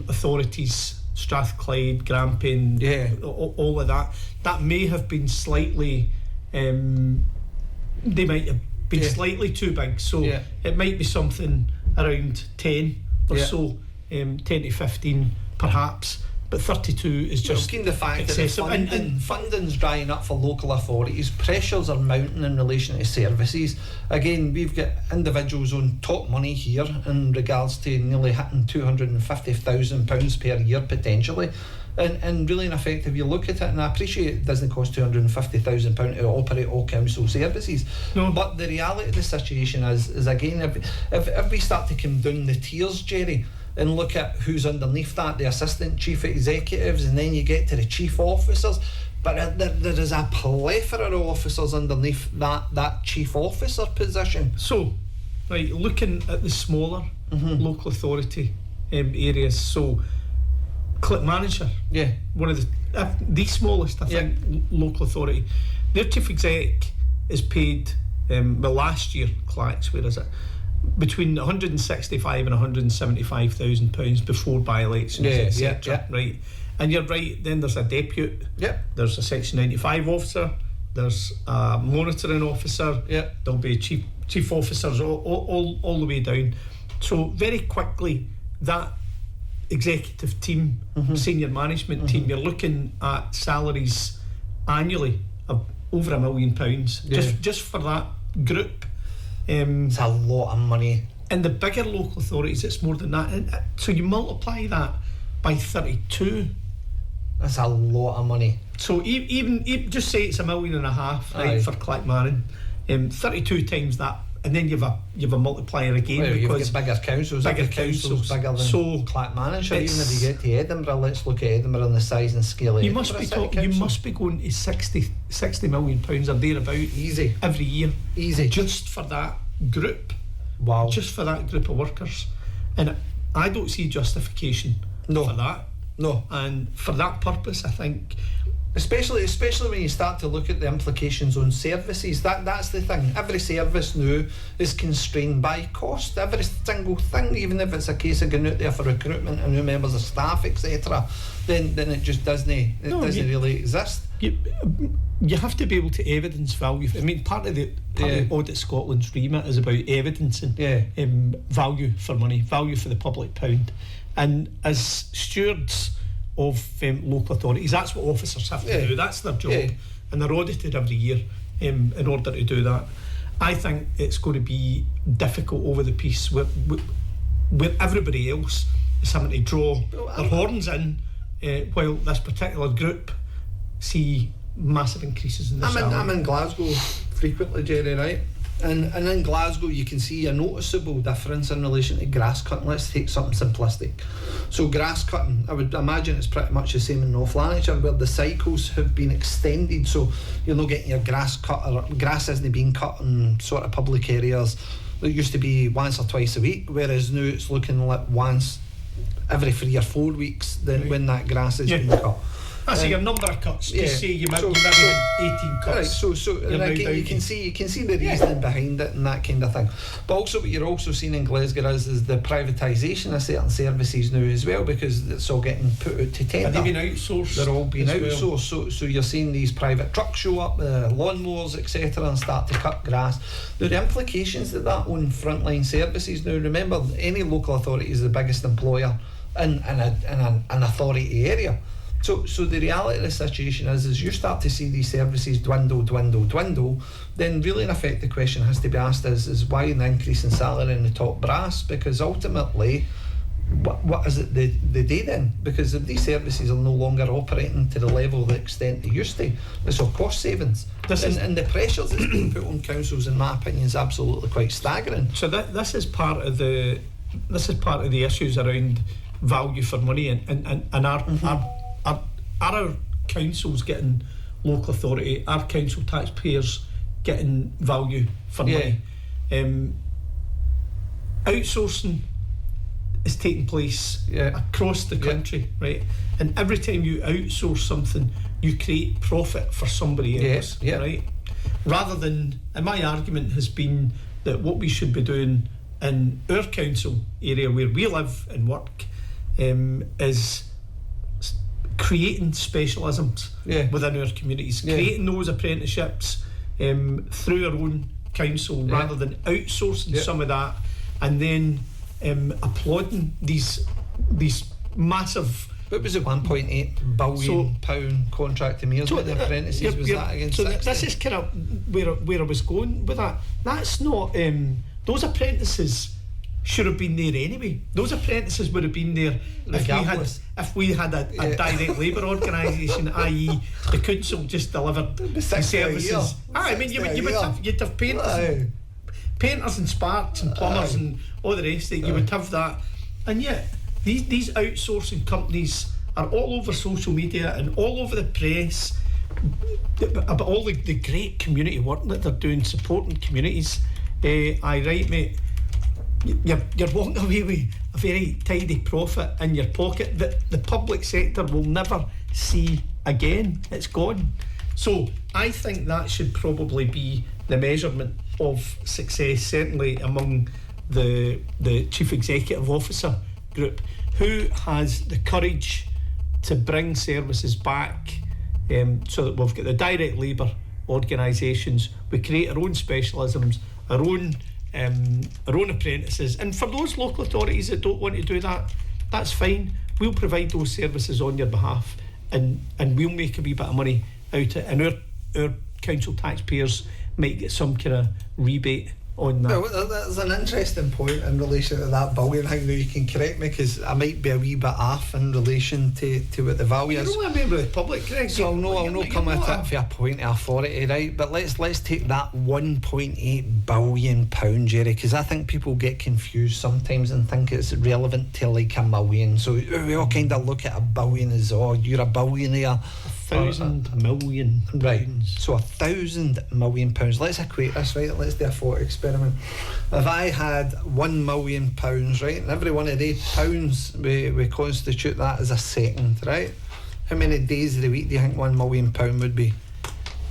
authorities, Strathclyde, Grampian, all of that may have been slightly, they might have been slightly too big, so it might be something around 10 or so, 10 to 15 perhaps. But 32 is just the fact excessive. that funding's drying up for local authorities. Pressures are mounting in relation to services. Again, we've got individuals on top money here in regards to nearly hitting £250,000 per year potentially. And really in effect, if you look at it, and I appreciate it doesn't cost £250,000 to operate all council services, but the reality of the situation is again, if we start to come down the tiers, Jerry, and look at who's underneath that, the assistant chief executives, and then you get to the chief officers. But there is a plethora of officers underneath that chief officer position. So, right, looking at the smaller local authority areas, so Lanarkshire, one of the smallest, I think, local authority. Their chief exec is paid, last year, Clacks, where is it? Between £165,000 and £175,000 before by-elections, etc. Right, and you're right. Then there's a deputy. There's a Section 95 officer. There's a monitoring officer. There'll be chief officers all the way down. So very quickly, that executive team, senior management team, you're looking at salaries annually of over £1 million just for that group. It's a lot of money. In the bigger local authorities, it's more than that. And so you multiply that by 32. That's a lot of money. So even just say it's £1.5 million, right, for Clackmannan, 32 times that, and then you've a multiplier again, because you've got bigger councils bigger than Clackmannanshire. Even if you get to Edinburgh, let's look at Edinburgh and the size and scale of you must be going to £60 million or thereabout easy every year, just for that group. Wow. Just for that group of workers. And I don't see justification for that. No. And for that purpose, I think, especially when you start to look at the implications on services, that's the thing. Every service now is constrained by cost. Every single thing, even if it's a case of going out there for recruitment and new members of staff, etc., then it just doesn't really exist. you have to be able to evidence value. I mean, part of the Audit Scotland's remit is about evidencing value for money, value for the public pound. And as stewards of local authorities, that's what officers have to do. That's their job, and they're audited every year in order to do that. I think it's going to be difficult over the piece where everybody else is having to draw their horns in, while this particular group see massive increases in the salary. I'm in Glasgow frequently, Jerry, right? And in Glasgow you can see a noticeable difference in relation to grass cutting. Let's take something simplistic. So grass cutting, I would imagine it's pretty much the same in North Lanarkshire, where the cycles have been extended, so you're not getting your grass cut, or grass isn't being cut in sort of public areas. It used to be once or twice a week, whereas now it's looking like once every 3 or 4 weeks when that grass is being cut. I see your number of cuts. You say you might have 18 cuts. Right, so and again, you can see the reasoning behind it and that kind of thing. But also, what you're also seeing in Glasgow is the privatisation of certain services now as well, because it's all getting put out to tender. They've been outsourced. They're all being outsourced. Well. So you're seeing these private trucks show up, lawnmowers, etc., and start to cut grass. Now the implications that on frontline services. Now remember, any local authority is the biggest employer in an authority area. So the reality of the situation is you start to see these services dwindle, then really in effect the question has to be asked is why an increase in salary in the top brass? Because ultimately, what is it they do then? Because if these services are no longer operating to the level, the extent they used to, it's all cost savings. And the pressures that's being put on councils, in my opinion, is absolutely quite staggering. So this is part of the issues around value for money, and our councils getting local authority, our council taxpayers getting value for money. Outsourcing is taking place across the country, right? And every time you outsource something, you create profit for somebody else, right? Rather than, and my argument has been that what we should be doing in our council area where we live and work is creating specialisms within our communities, creating those apprenticeships through our own council, rather than outsourcing some of that and then applauding these massive. What was it, 1.8 billion pound contract to meals with the apprentices? Was that against 60? This is kind of where I was going with that. That's not those apprentices should have been there anyway. Those apprentices would have been there if we had a direct labour organisation, i.e. the council just delivered the services. I mean, you'd have painters and sparks and plumbers and all the rest of it. You would have that, and yet these outsourcing companies are all over social media and all over the press about all the great community work that they're doing, supporting communities. Aye, right, mate. You're walking away with a very tidy profit in your pocket that the public sector will never see again. It's gone. So I think that should probably be the measurement of success, certainly among the Chief Executive Officer group, who has the courage to bring services back, so that we've got the direct labour organisations, we create our own specialisms, our own apprentices, and for those local authorities that don't want to do that, that's fine. We'll provide those services on your behalf, and we'll make a wee bit of money out of it, and our council taxpayers might get some kind of rebate on that. Well, that's an interesting point in relation to that billion thing. Now you can correct me, because I might be a wee bit off in relation to what the value is. You're only a member of the public, Greg. So I'll not come at it for a point of authority, right? But let's take that £1.8 billion, Jerry, because I think people get confused sometimes and think it's relevant to like a million. So we all kind of look at a billion as, oh, you're a billionaire. 1,000 million pounds. Right, so 1,000 million pounds. Let's equate this, right? Let's do a thought experiment. If I had £1 million, right, and every one of these pounds we constitute that as a second, right? How many days of the week do you think £1 million would be?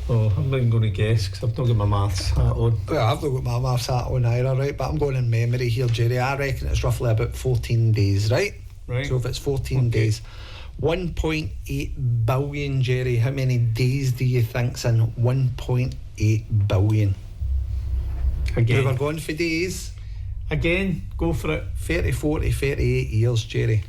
Oh, I'm not even going to guess, because I've not got my maths hat on. Well, I've not got my maths hat on either, right? But I'm going in memory here, Jerry. I reckon it's roughly about 14 days, right? Right. So if it's 14 days, 1.8 billion, Jerry. How many days do you think's in 1.8 billion? Again. We were going for days. Again, go for it. 34 to 38 years, Jerry.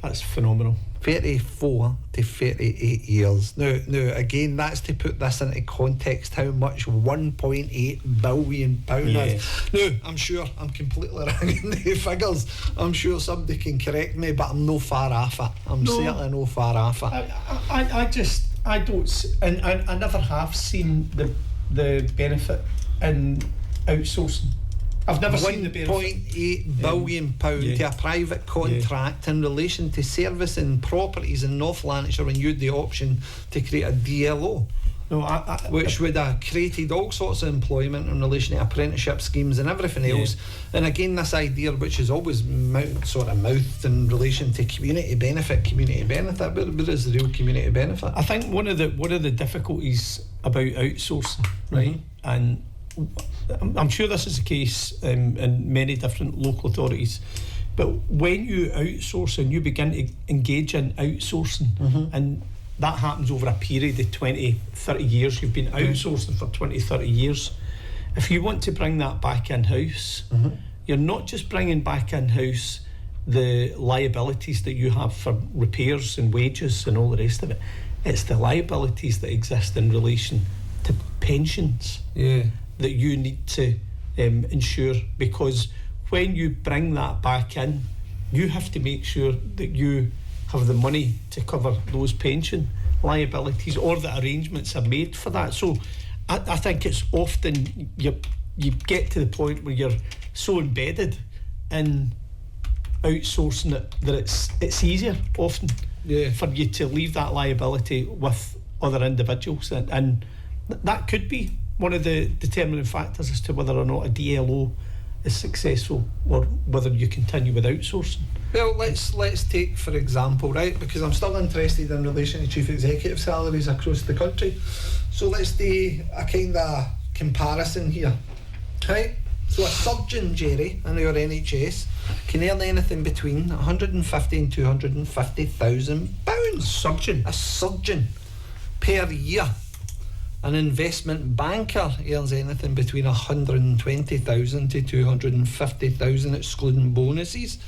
That's phenomenal. 34 to 38 years. Now, again, that's to put this into context how much £1.8 billion is. Now, I'm sure I'm completely wrong in the figures. I'm sure somebody can correct me, but I'm no far off it. I'm certainly no far off it. I don't, and I never have seen the benefit in outsourcing. I've never seen the benefit. £1.8 billion to a private contract in relation to servicing properties in North Lanarkshire when you had the option to create a DLO. No, which would have created all sorts of employment in relation to apprenticeship schemes and everything else. And again, this idea, which is always mouthed in relation to community benefit. But is the real community benefit? I think one of the difficulties about outsourcing, right, and I'm sure this is the case in many different local authorities, but when you outsource and you begin to engage in outsourcing, and that happens over a period of 20, 30 years, you've been outsourcing for 20, 30 years, if you want to bring that back in-house, you're not just bringing back in-house the liabilities that you have for repairs and wages and all the rest of it, it's the liabilities that exist in relation to pensions that you need to ensure, because when you bring that back in, you have to make sure that you have the money to cover those pension liabilities, or that arrangements are made for that. So I think it's often you get to the point where you're so embedded in outsourcing it that it's easier often for you to leave that liability with other individuals, and that could be one of the determining factors as to whether or not a DLO is successful or whether you continue with outsourcing. Well, let's take, for example, right, because I'm still interested in relation to chief executive salaries across the country. So let's do a kind of comparison here, right? So a surgeon, Jerry, in your NHS can earn anything between £150,000 and £250,000. A surgeon per year. An investment banker earns anything between £120,000 to £250,000, excluding bonuses.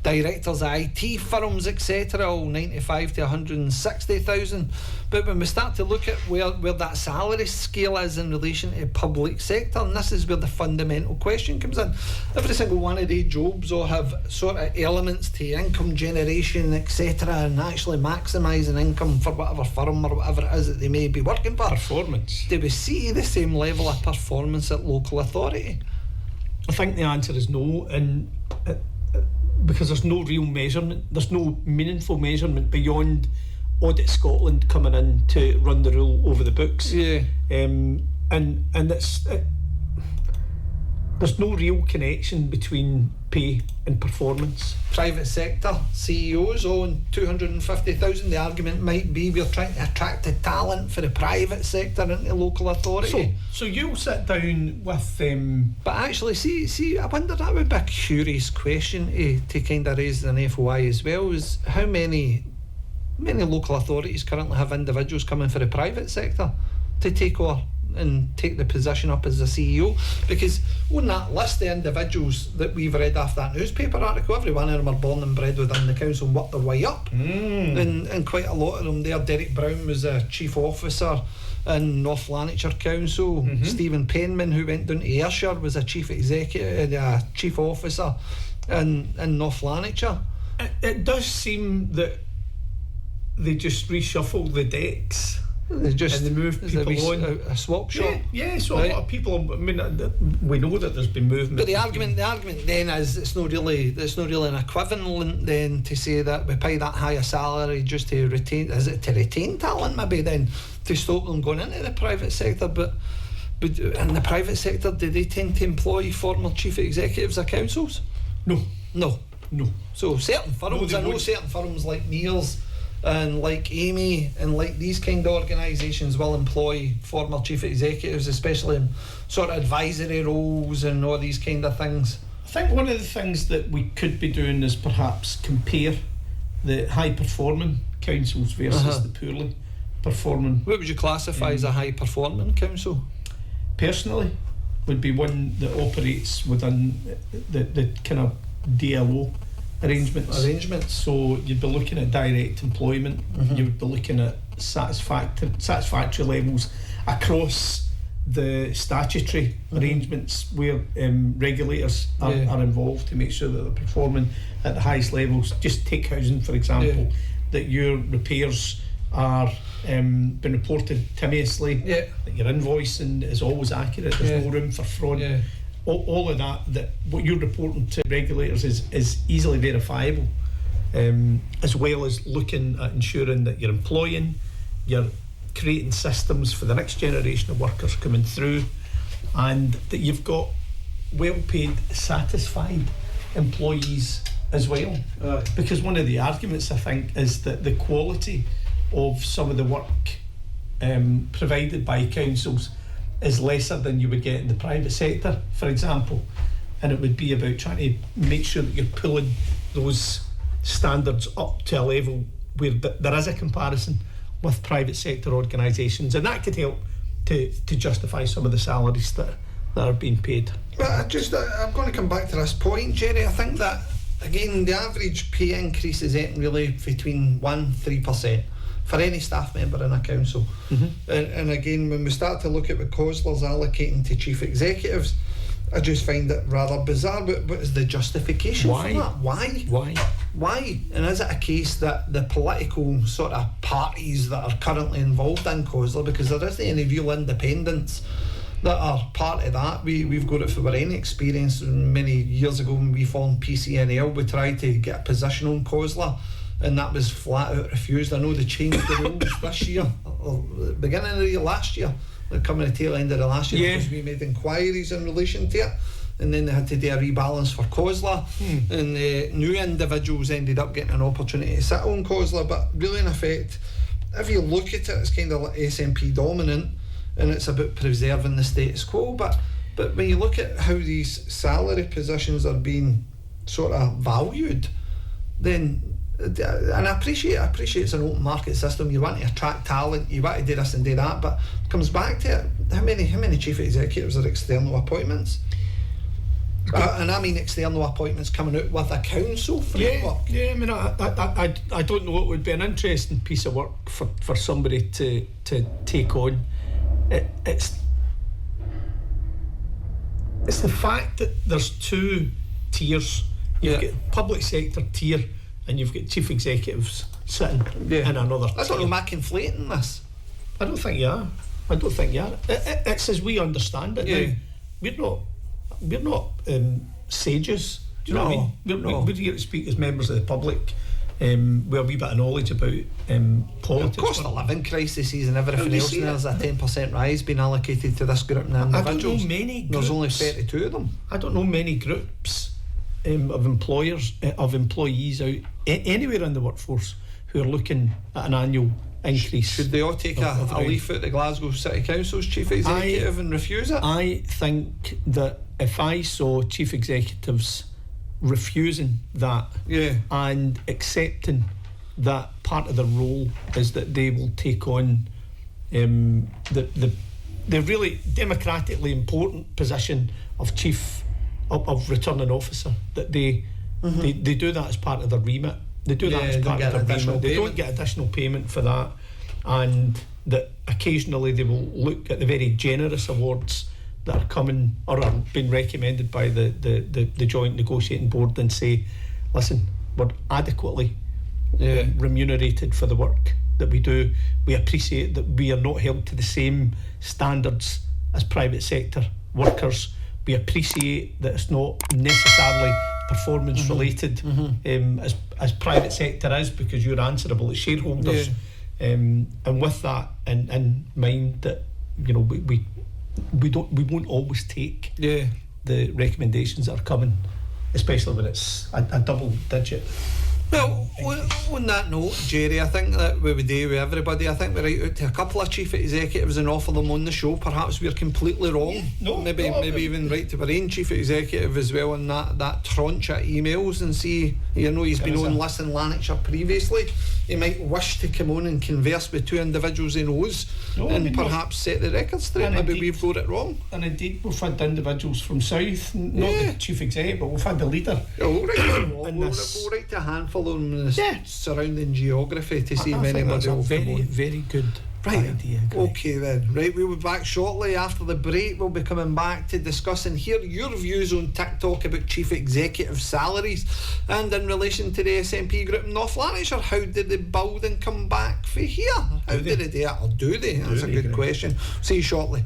Directors of IT firms, etc., all £95,000 to £160,000. But when we start to look at where that salary scale is in relation to public sector, and this is where the fundamental question comes in. Every single one of these jobs all have sort of elements to income generation, etc., and actually maximising income for whatever firm or whatever it is that they may be working for. Performance. Do we see the same level of performance at local authority? I think the answer is no, and because there's no real measurement, there's no meaningful measurement beyond Audit Scotland coming in to run the rule over the books. And it's there's no real connection between pay and performance. Private sector CEOs own £250,000. The argument might be we're trying to attract the talent for the private sector into local authority. So you'll sit down with them. But actually, see, I wonder, that would be a curious question to kind of raise an FOI as well, is how many local authorities currently have individuals coming for the private sector to take over and take the position up as a CEO, because on that list of individuals that we've read off that newspaper article, every one of them are born and bred within the council and worked their way up, and quite a lot of them there. Derek Brown was a chief officer in North Lanarkshire Council. Stephen Penman, who went down to Ayrshire, was a chief officer in North Lanarkshire. It does seem that they just reshuffle the decks. And they move people on. A swap shop. Yeah, so right. A lot of people, I mean, we know that there's been movement. But the argument then is it's not really an equivalent then to say that we pay that higher salary just to retain. Is it to retain talent maybe then, to stop them going into the private sector? But in the private sector, do they tend to employ former chief executives of councils? No. So certain firms, I know certain firms like Mears and like Amy and like these kind of organisations will employ former chief executives, especially in sort of advisory roles and all these kind of things. I think one of the things that we could be doing is perhaps compare the high-performing councils versus the poorly performing. What would you classify as a high-performing council? Personally, would be one that operates within the kind of DLO arrangements. So you'd be looking at direct employment. You would be looking at satisfactory levels across the statutory arrangements where regulators are involved to make sure that they're performing at the highest levels. Just take housing, for example, that your repairs are been reported timeously, that your invoicing is always accurate, there's no room for fraud. All of that what you're reporting to regulators is easily verifiable, as well as looking at ensuring that you're employing, you're creating systems for the next generation of workers coming through, and that you've got well-paid, satisfied employees as well. Because one of the arguments, I think, is that the quality of some of the work provided by councils is lesser than you would get in the private sector, for example, and it would be about trying to make sure that you're pulling those standards up to a level where there is a comparison with private sector organisations, and that could help to justify some of the salaries that are being paid. But I'm going to come back to this point, Jerry. I think that, again, the average pay increase is really between 1-3% for any staff member in a council. And again, when we start to look at what COSLA's allocating to chief executives, I just find it rather bizarre. What is the justification for that? Why? And is it a case that the political sort of parties that are currently involved in COSLA, because there isn't any real independents that are part of that? We've got it for our own experience. Many years ago when we formed PCNL, we tried to get a position on COSLA, and that was flat out refused. I know they changed the rules this year, or beginning of the year last year, coming at the tail end of the last year, because we made inquiries in relation to it, and then they had to do a rebalance for COSLA, and new individuals ended up getting an opportunity to sit on COSLA. But really, in effect, if you look at it, it's kind of like SNP dominant, and it's about preserving the status quo. But when you look at how these salary positions are being sort of valued, then, and I appreciate it's an open market system. You want to attract talent, you want to do this and do that, but it comes back to it. How many chief executives are external appointments? And I mean external appointments coming out with a council framework. I mean, I don't know. It would be an interesting piece of work for somebody to take on. It's the fact that there's two tiers. You've got public sector tier, and you've got chief executives sitting in another tier. I don't know, am I conflating this? I don't think you are. It's as we understand it now. We're not sages. Do you know what I mean? We're here to speak as members of the public. We have a wee bit of knowledge about politics. Of course, the living crises and everything else, and there's a 10% rise being allocated to this group of individuals. I don't know many groups. There's only 32 of them. I don't know many groups of employees out anywhere in the workforce who are looking at an annual increase. Should they all take a leaf out the Glasgow City Council's chief executive and refuse it? I think that if I saw chief executives refusing that and accepting that part of the role is that they will take on the really democratically important position of chief of returning officer, that they do that as part of their remit. They do that as part of their remit. They don't get additional payment for that, and that occasionally they will look at the very generous awards that are coming or are being recommended by the joint negotiating board and say, listen, we're adequately remunerated for the work that we do. We appreciate that we are not held to the same standards as private sector workers. We appreciate that it's not necessarily performance related as private sector is, because you're answerable as shareholders. And with that in mind, that we won't always take the recommendations that are coming, especially when it's a double digit. Well, on that note, Jerry, I think that we would do with everybody. I think we write out to a couple of chief executives and offer them on the show. Perhaps we're completely wrong. Maybe even write to our own chief executive as well on that tranche of emails and see You know, he's been Is on it? Listen Lanarkshire previously. He might wish to come on and converse with two individuals he knows and perhaps set the record straight. And Maybe indeed. we've got it wrong. And indeed, we've had individuals from South, not the chief exec, but we've had the leader. Oh, right, And we'll this- write to a handful on the Yeah. surrounding geography to see I if think anybody that's a will come very, on. very good Right, idea. Greg. okay then. Right, we'll be back shortly after the break. We'll be coming back to discuss and hear your views on TikTok about chief executive salaries and in relation to the SNP group in North Lanarkshire. How did the building come back for here? How did they do it, or do they? That's a they, good Greg? question. See you shortly.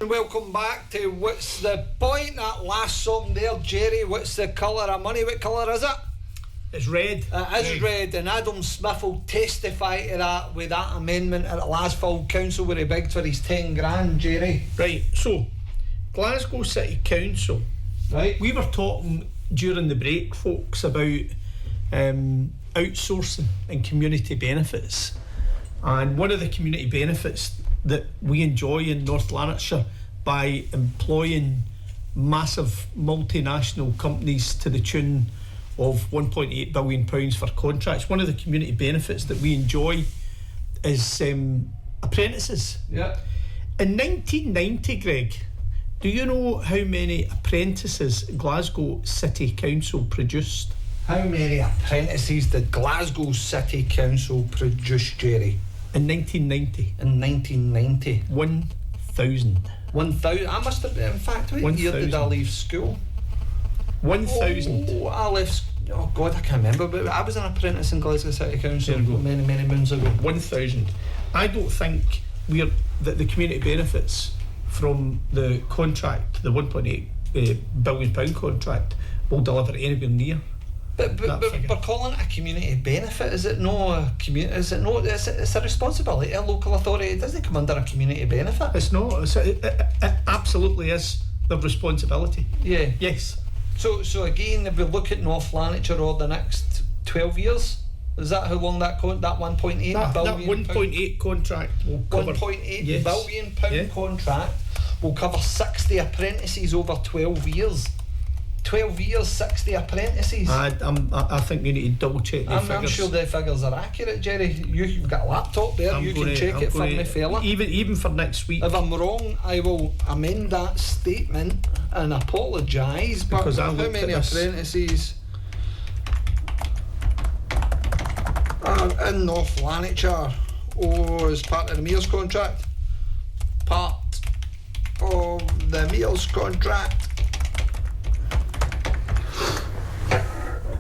Welcome back to What's the Point? That last song there, Jerry. What's the colour of money? What colour is it? It's red. It is red, and Adam Smith will testify to that with that amendment at the last full council where he begged for his 10 grand, Jerry. Right, so Glasgow City Council. Right? We were talking during the break, folks, about outsourcing and community benefits. And one of the community benefits that we enjoy in North Lanarkshire by employing massive multinational companies to the tune of £1.8 billion for contracts, one of the community benefits that we enjoy is apprentices. Yeah. In 1990, Greg, do you know how many apprentices Glasgow City Council produced? How many apprentices did Glasgow City Council produce, Jerry? In 1990, In 1990. 1,000. 1,000. I must have been, in fact, what year did I 1,000. leave school? 1,000. Oh, I left. Oh God, I can't remember. But I was an apprentice in Glasgow City Council There you go. many, many moons ago. 1,000. I don't think that the community benefits from the contract, the £1.8 billion contract, will deliver anywhere near. But figure. we're calling it a community benefit. Is it no a community? Is it no? It's a responsibility. A local authority. It doesn't come under a community benefit. It's not. It absolutely is the responsibility. Yeah. Yes. So again, if we look at North Lanarkshire over the next 12 years, is that how long that 1.8 That billion 1.8 contract will cover 1.8 billion Yes. pound Yeah. contract will cover 60 apprentices over 12 years. 12 years, 60 apprentices. I think you need to double check the I'm figures. sure the figures are accurate, Jerry. You've got a laptop there. You can check it for me, fella. Even for next week. If I'm wrong, I will amend that statement and apologise. But Because I how looked many at this. apprentices are in North Lanarkshire as part of the meals contract? Part of the meals contract.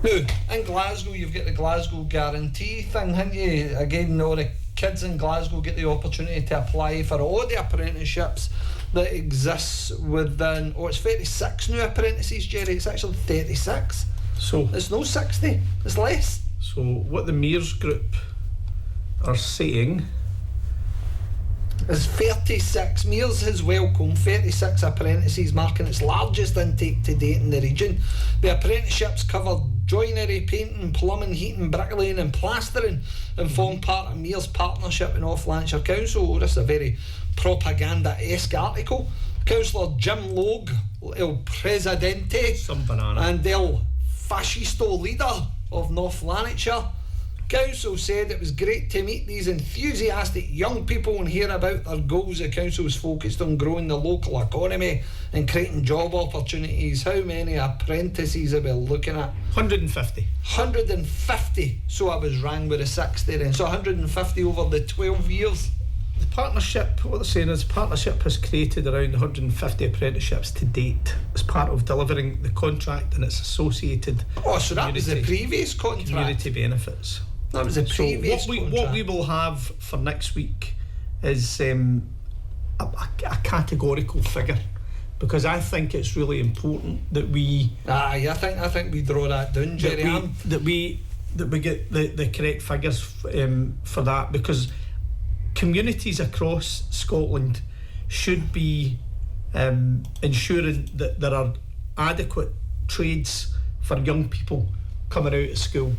Now, in Glasgow, you've got the Glasgow Guarantee thing, haven't you? Again, all the kids in Glasgow get the opportunity to apply for all the apprenticeships that exists within. Oh, it's 36 new apprentices, Jerry. It's actually 36. So It's no 60. It's less. what the Mears Group are saying It's 36. Mears has welcomed 36 apprentices, marking its largest intake to date in the region. The apprenticeships cover joinery, painting, plumbing, heating, bricklaying and plastering and form part of Mears' partnership with North Lanarkshire Council. This is a very propaganda-esque article. Councillor Jim Logue, El Presidente, some banana. and El Fascisto leader of North Lanarkshire. Council said it was great to meet these enthusiastic young people and hear about their goals. The council is focused on growing the local economy and creating job opportunities. How many apprentices are we looking at? 150. 150. So I was rang with a 60 then. So 150 over the 12 years. The partnership, what they're saying is, the partnership has created around 150 apprenticeships to date as part of delivering the contract and its associated Oh, so that was the community- previous contract. community benefits. That was the So previous what we will have for next week is a categorical figure, because I think it's really important that we Aye, I think we draw that down, Jerry. that we get the correct figures for that, because communities across Scotland should be ensuring that there are adequate trades for young people coming out of school,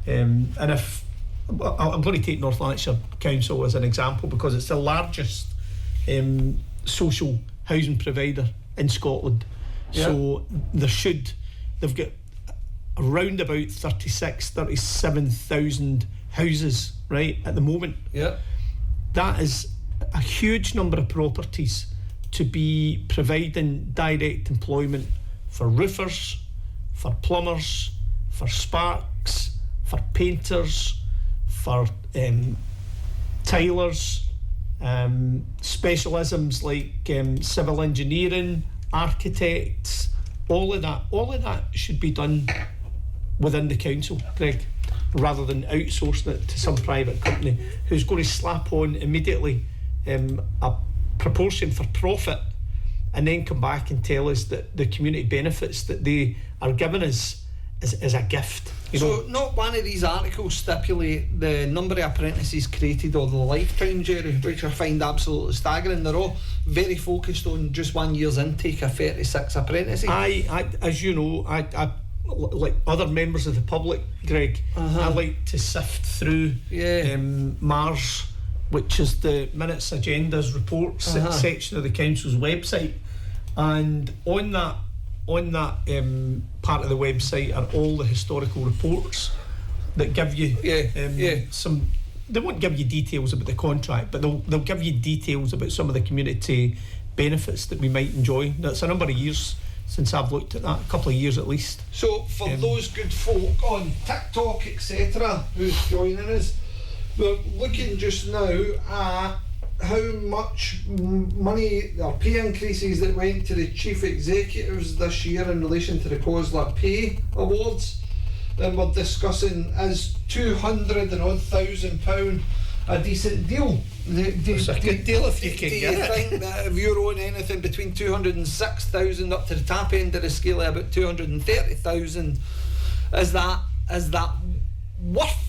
and if I'm going to take North Lanarkshire Council as an example because it's the largest social housing provider in Scotland. Yeah. So they've got around about 37,000 houses, right, at the moment. Yeah. That is a huge number of properties to be providing direct employment for roofers, for plumbers, for sparks, for painters, for tilers, specialisms like civil engineering, architects, all of that should be done within the council, Greg, rather than outsourcing it to some private company who's going to slap on immediately a proportion for profit and then come back and tell us that the community benefits that they are giving us is a gift. So not one of these articles stipulate the number of apprentices created or the lifetime, Jerry, which I find absolutely staggering. They're all very focused on just 1 year's intake of 36 apprentices. I as you know, I like other members of the public, Greg, I like to sift through MARS, which is the minutes, agendas, reports section of the council's website, and on that part of the website are all the historical reports that give you some. They won't give you details about the contract, but they'll give you details about some of the community benefits that we might enjoy. That's a number of years since I've looked at that, a couple of years at least. So for those good folk on TikTok, etc., who's joining us, we're looking just now at how much money or pay increases that went to the chief executives this year in relation to the COSLA pay awards, and we're discussing is £200,000 a decent deal. It's a good deal if you can get it. Do you think that if you're on anything between 206,000 up to the top end of the scale of about 230,000, is that worth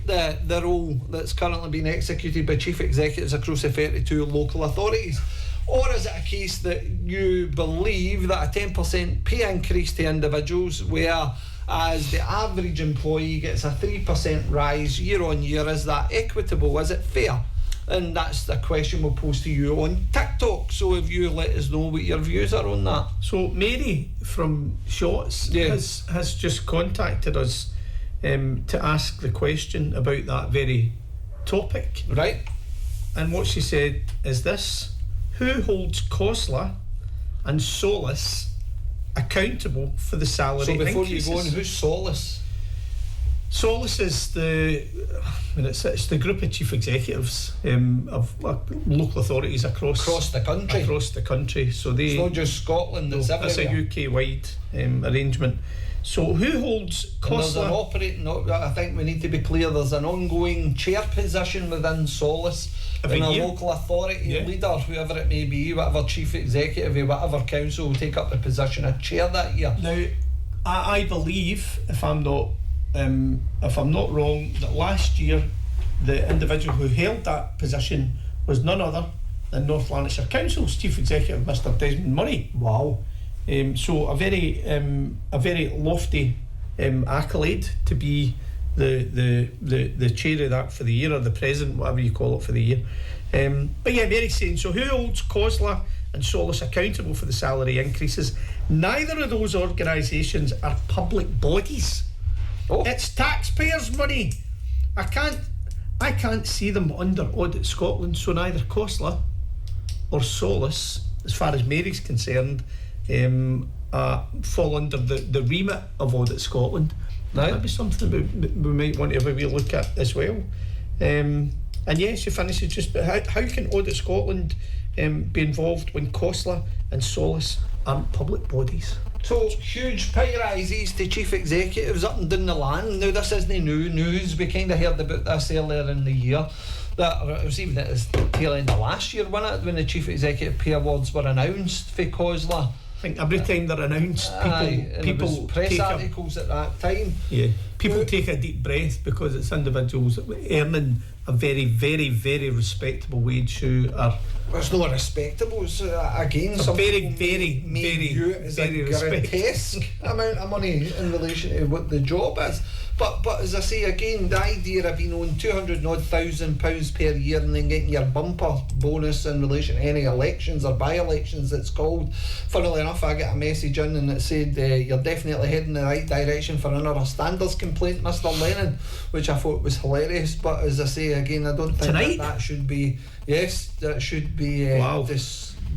the role that's currently being executed by chief executives across the 32 local authorities? Or is it a case that you believe that a 10% pay increase to individuals, whereas the average employee gets a 3% rise year on year, is that equitable? Is it fair? And that's the question we'll pose to you on TikTok. So if you let us know what your views are on that. So Mary from Shotts has just contacted us to ask the question about that very topic. Right. And what she said is this: who holds COSLA and Solus accountable for the salary increases? So before you go on, who's Solus? Solus is it's the group of chief executives of local authorities across the country. So it's not just Scotland, it's everywhere. It's a UK-wide arrangement. So who holds COSLA? I think we need to be clear, there's an ongoing chair position within Solus, and a local authority leader, whoever it may be, whatever chief executive of whatever council, will take up the position of chair that year. Now, I believe, if I'm not wrong, that last year the individual who held that position was none other than North Lanarkshire Council's chief executive, Mr. Desmond Murray. Wow. So a very lofty accolade to be the chair of that for the year, or the president, whatever you call it, for the year. But yeah, Mary's saying, so who holds COSLA and Solus accountable for the salary increases? Neither of those organisations are public bodies. It's taxpayers' money. I can't see them under Audit Scotland, so neither COSLA or Solus, as far as Mary's concerned, fall under the remit of Audit Scotland. That might be something we might want to have a wee look at as well. And yes, she finishes just, but how can Audit Scotland be involved when COSLA and Solus aren't public bodies? So huge pay rises to chief executives up and down the land. Now this isn't new news. We kind of heard about this earlier in the year. That it was even at the tail end of last year, wasn't it, when the chief executive pay awards were announced for COSLA? I think every time they're announced, people press articles at that time. Yeah, people take a deep breath because it's individuals earning a very, very, very respectable wage who are. Well, it's not respectable. It's, again, some very, people very, may very, view it as very a grotesque amount of money in relation to what the job is. But as I say again, the idea of £200,000 per year and then getting your bumper bonus in relation to any elections or by-elections, it's called. Funnily enough, I got a message in and it said you're definitely heading in the right direction for another standards complaint, Mr. Lennon, which I thought was hilarious. But as I say again, I don't think that should be. Yes, that should be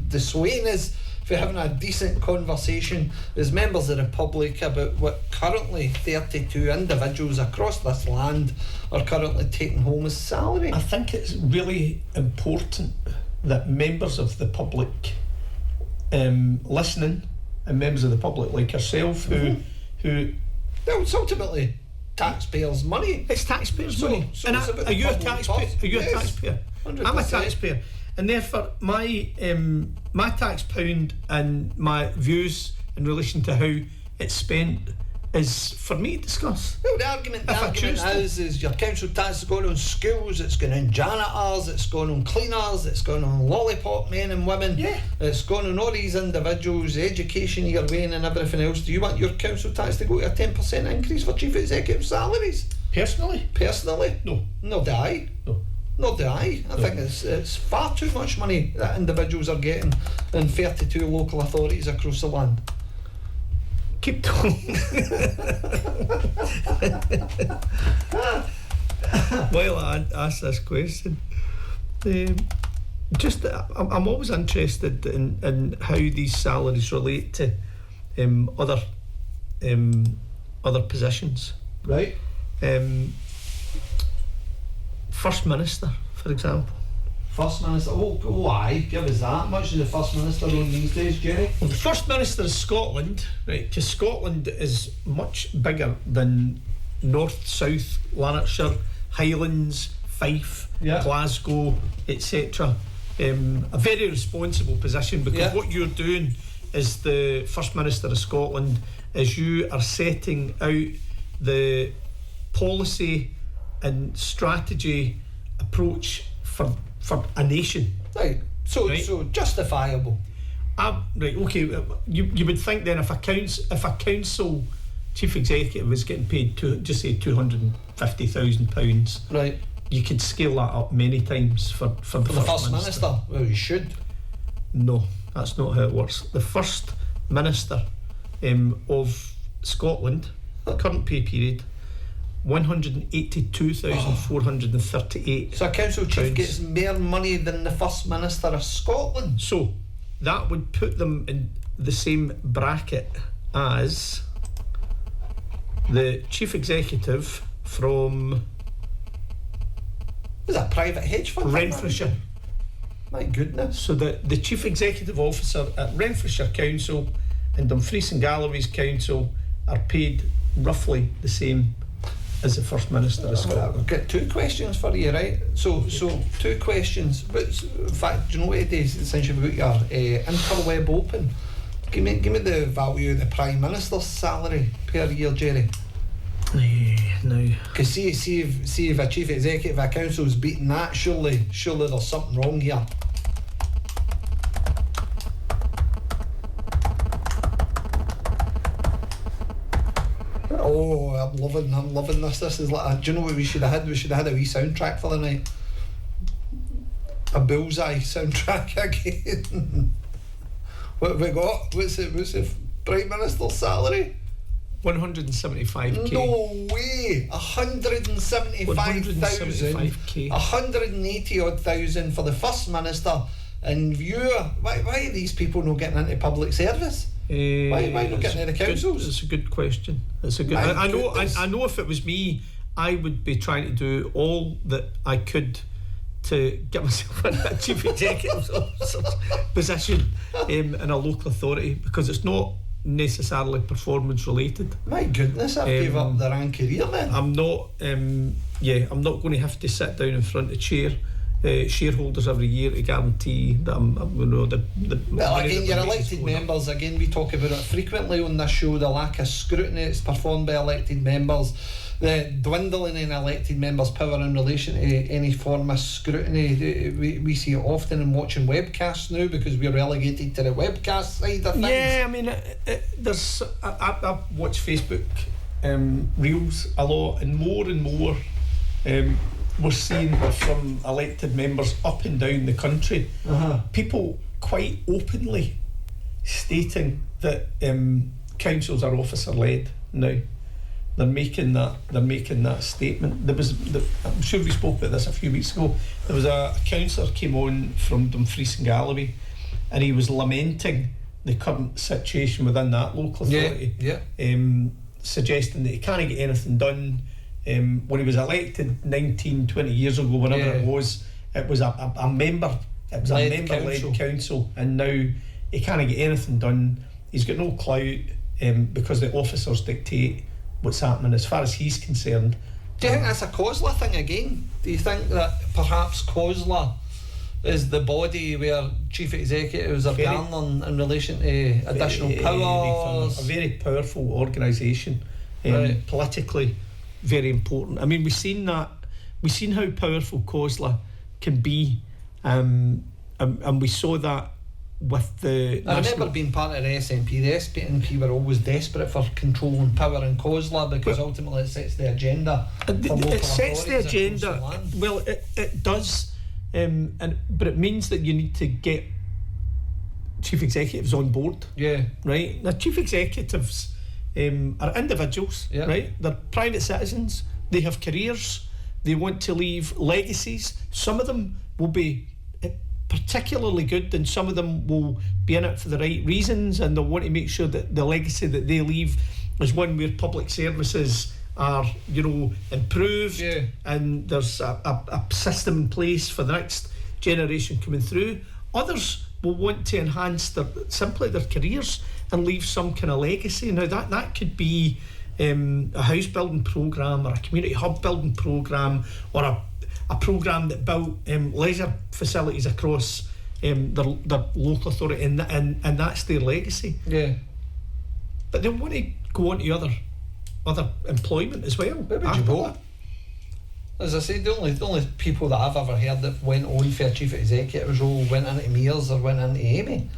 dissuading us for having a decent conversation as members of the public about what currently 32 individuals across this land are currently taking home as salary. I think it's really important that members of the public listening, and members of the public like yourself who Well, it's ultimately taxpayers' money. It's taxpayers' money. So And it's about are you a public taxpayer? purse. Are you Yes, a taxpayer? 100%. I'm a taxpayer, and therefore my tax pound and my views in relation to how it's spent is for me to discuss. Well, the argument choose to. is your council tax is going on schools, it's going on janitors, it's going on cleaners, it's going on lollipop men and women, it's going on all these individuals, education you're weighing and everything else. Do you want your council tax to go to a 10% increase for chief executive salaries? Personally? No. Nor do I. No. Nor do I. I think it's far too much money that individuals are getting in 32 local authorities across the land. Keep talking. While I ask this question, I'm always interested in how these salaries relate to other positions. Right. First Minister, for example. First Minister, aye, give us that. Much of the First Minister on these days, Jerry? Well, the First Minister of Scotland, right, because Scotland is much bigger than North, South, Lanarkshire, Highlands, Fife, Glasgow, etc. A very responsible position, because what you're doing as the First Minister of Scotland is you are setting out the policy and strategy approach for a nation. Right. So justifiable. Right. Okay. You would think then if a council chief executive was getting paid just say £250,000, right, you could scale that up many times for the First Minister. Well, you should. No, that's not how it works. The First Minister of Scotland, current pay period, £182,438. So a council chief gets more money than the First Minister of Scotland. So that would put them in the same bracket as the chief executive from Is that a private hedge fund? Renfrewshire. My goodness. So the chief executive officer at Renfrewshire Council and Dumfries and Galleries Council are paid roughly the same as the First Minister of Scotland. I've got two questions for you, right? So two questions. But in fact, do you know what it is? Since you've got your interweb open, give me the value of the Prime Minister's salary per year, Jerry. No. Because see if a chief executive of a council's beating that, surely there's something wrong here. Oh, I'm loving this. This is like, do you know what we should have had? We should have had a wee soundtrack for the night. A bullseye soundtrack again. What have we got? What's the Prime Minister's salary? 175k. No way! 175,000. 180 odd thousand for the First Minister. And why are these people not getting into public service? Why not getting into the councils? It's a good question. It's a good. I know if it was me, I would be trying to do all that I could to get myself in a chief executive position in a local authority, because it's not necessarily performance related. My goodness, I've gave up the rank career then. I'm not going to have to sit down in front of the chair shareholders every year to guarantee that Well, again, your the elected members, again, we talk about it frequently on this show, the lack of scrutiny that's performed by elected members, the dwindling in elected members' power in relation to any form of scrutiny. We see it often in watching webcasts now because we're relegated to the webcast side of things. Yeah, I mean, I watch Facebook reels a lot, and more we're seeing from elected members up and down the country, people quite openly stating that councils are officer led now. They're making that statement. I'm sure we spoke about this a few weeks ago. There was a councillor came on from Dumfries and Galloway, and he was lamenting the current situation within that local authority, suggesting that he can't get anything done. When he was elected 19-20 years ago, whenever it was a member, it was a member-led council, and now he can't get anything done. He's got no clout because the officers dictate what's happening. As far as he's concerned, do you think that's a COSLA thing again? Do you think that perhaps COSLA is the body where chief executives are garnering in relation to additional powers? A very powerful organisation, politically very important. I mean, we've seen how powerful COSLA can be, and we saw that with the I remember being part of the SNP. The SNP were always desperate for control and power in COSLA because ultimately it sets the agenda. It sets the agenda. Well, it does, but it means that you need to get chief executives on board. Yeah. Right. Now, chief executives are individuals. Yeah. Right. They're private citizens. They have careers. They want to leave legacies. Some of them will be particularly good, and some of them will be in it for the right reasons, and they'll want to make sure that the legacy that they leave is one where public services are, improved, and there's a system in place for the next generation coming through. Others will want to enhance their careers and leave some kind of legacy. Now that could be a house building programme, or a community hub building programme, or a programme that built leisure facilities across their local authority, and that's their legacy. Yeah. But they want to go on to other employment as well. Where would you go? As I say, the only people that I've ever heard that went on for a chief executive role went into Mears or went into Amy.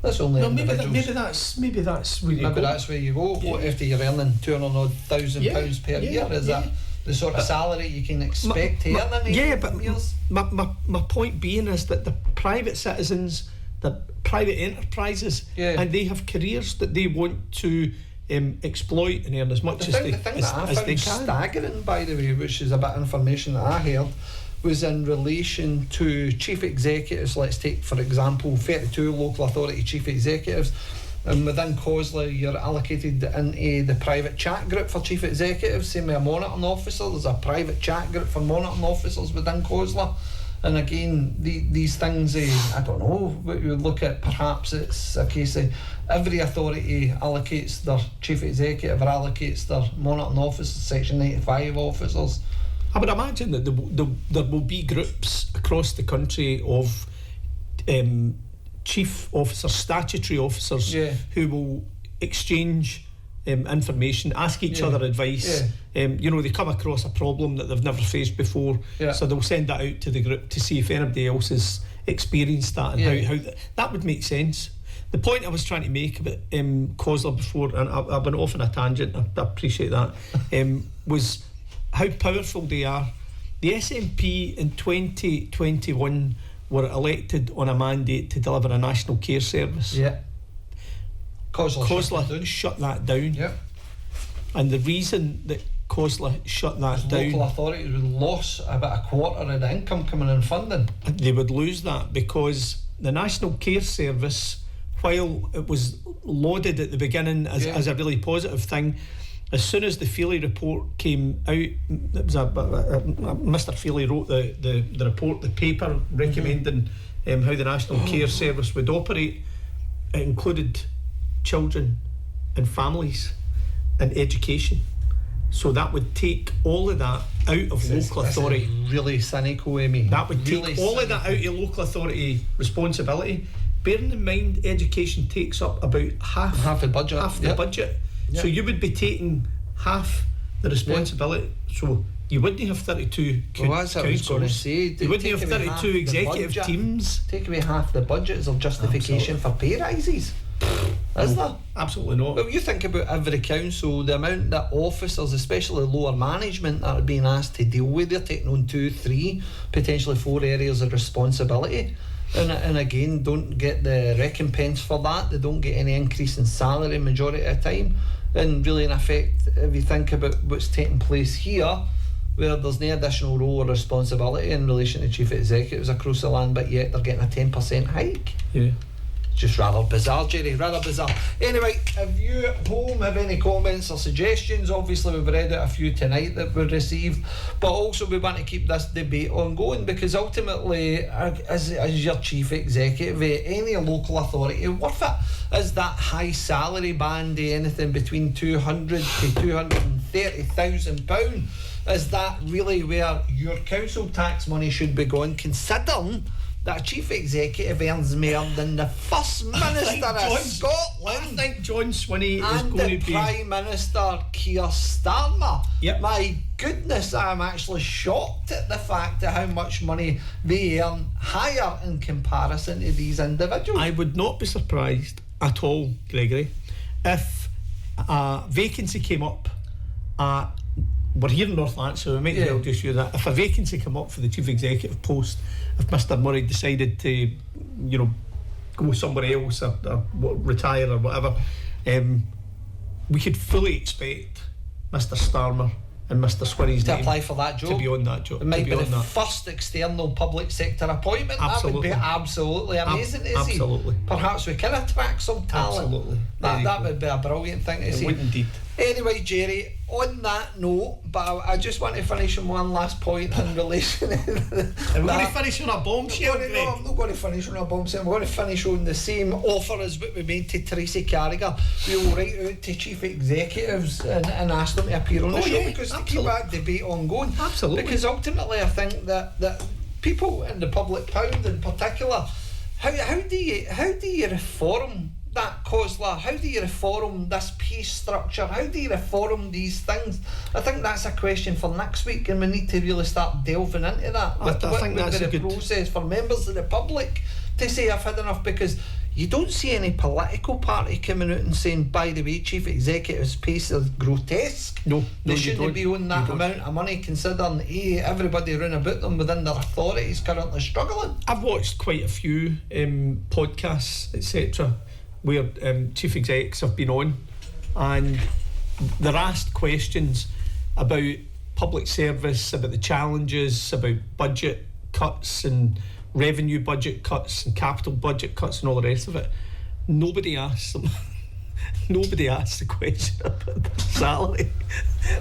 That's only individuals. Maybe that's where you go. Maybe that's where you go. Yeah. What if you're earning £200,000 per year? Is that the sort of salary you can expect to earn in years? My point being is that the private citizens, the private enterprises, and they have careers that they want to exploit and earn as much as they can. The thing that I found staggering, by the way, which is a bit of information that I heard, was in relation to chief executives. Let's take, for example, 32 local authority chief executives. And within COSLA, you're allocated into the private chat group for chief executives. Same with a monitoring officer. There's a private chat group for monitoring officers within COSLA. And again, these things, I don't know, what you would look at, perhaps it's a case of every authority allocates their chief executive or allocates their monitoring officers, Section 95 officers. I would imagine that there will be groups across the country of chief officers, statutory officers, who will exchange information, ask each other advice. They come across a problem that they've never faced before, so they'll send that out to the group to see if anybody else has experienced that, and how that would make sense. The point I was trying to make about COSLA before, and I've been off on a tangent, I appreciate that, was how powerful they are. The SNP in 2021 were elected on a mandate to deliver a national care service. Yeah. COSLA shut that down. Yeah. And the reason that COSLA shut that down, local authorities would lose about a quarter of the income coming in funding. They would lose that because the National Care Service, while it was lauded at the beginning as a really positive thing, as soon as the Feely report came out, it was Mr. Feely wrote the report, the paper recommending how the National Care Service would operate. It included children and families and education. So that would take all of that out of local authority. Really cynical, Amy. That would take all of that out of local authority responsibility. Bearing in mind, education takes up about half the budget. Budget. Yep. So you would be taking half the responsibility. So you wouldn't have 32 Well, that's what I was going to councils. say. You wouldn't have 32 executive teams. Take away half the budget as a justification for pay rises. Is there? Absolutely not. Well, you think about every council, the amount that officers, especially lower management, that are being asked to deal with, they're taking on 2, 3, potentially 4 areas of responsibility. And again, don't get the recompense for that. They don't get any increase in salary majority of the time. And really, in effect, if you think about what's taking place here, where there's no additional role or responsibility in relation to chief executives across the land, but yet they're getting a 10% hike. Yeah. Just rather bizarre, Jerry, rather bizarre. Anyway, if you at home have any comments or suggestions, obviously we've read out a few tonight that we've received, but also we want to keep this debate ongoing, because ultimately, as your chief executive, any local authority, worth it is that high salary band, anything between £200,000 to £230,000. Is that really where your council tax money should be going, considering that a chief executive earns more than the First Minister of Scotland? I think John Swinney is and going the to be... Prime Minister Keir Starmer. Yep. My goodness, I'm actually shocked at the fact of how much money they earn higher in comparison to these individuals. I would not be surprised at all, Gregory, if a vacancy came up. We're here in North Lanarkshire, so we might as well just use that. If a vacancy came up for the chief executive post, if Mr. Murray decided to, go somewhere else or retire or whatever, we could fully expect Mr. Starmer and Mr. Swinney's to name apply for that job. to be on that job. It might be the first external public sector appointment. Absolutely. That would be absolutely amazing to see. Absolutely. Perhaps we can attract some talent. Absolutely. That would be a brilliant thing to see. It would indeed. Anyway, Jerry, on that note, but I just want to finish on one last point in relation to We're going to finish on a bombshell, Greg. No, I'm not going to finish on a bombshell. We're going to finish on the same offer as what we made to Tracy Carragher. We will write out to chief executives and ask them to appear on the show, because to keep that debate ongoing. Absolutely. Because ultimately I think that people in the public pound in particular, how do you reform that COSLA? How do you reform this pay structure? How do you reform these things? I think that's a question for next week, and we need to really start delving into that. I think that's a good process for members of the public to say I've had enough, because you don't see any political party coming out and saying, by the way, chief executives' pay is grotesque. No, they shouldn't be on that amount of money, considering everybody around about them within their authority is currently struggling. I've watched quite a few podcasts, etc., where chief execs have been on, and they're asked questions about public service, about the challenges, about budget cuts and revenue budget cuts and capital budget cuts and all the rest of it. Nobody asks them. Nobody asks the question about their salary.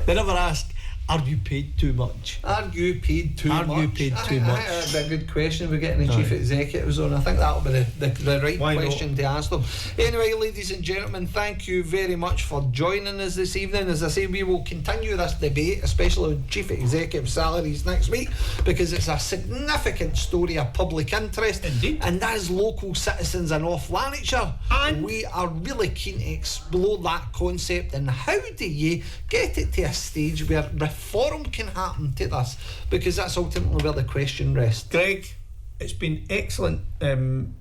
They never ask, are you paid too much? Are you paid too much? Are you paid too much? That'd be a good question. We're getting the chief executives on. I think that'll be the right question to ask them. Anyway, ladies and gentlemen, thank you very much for joining us this evening. As I say, we will continue this debate, especially on chief executive salaries next week, because it's a significant story of public interest. Indeed. And as local citizens in North Lanarkshire, we are really keen to explore that concept, and how do you get it to a stage where reform can happen to this, because that's ultimately where the question rests. Greg, it's been excellent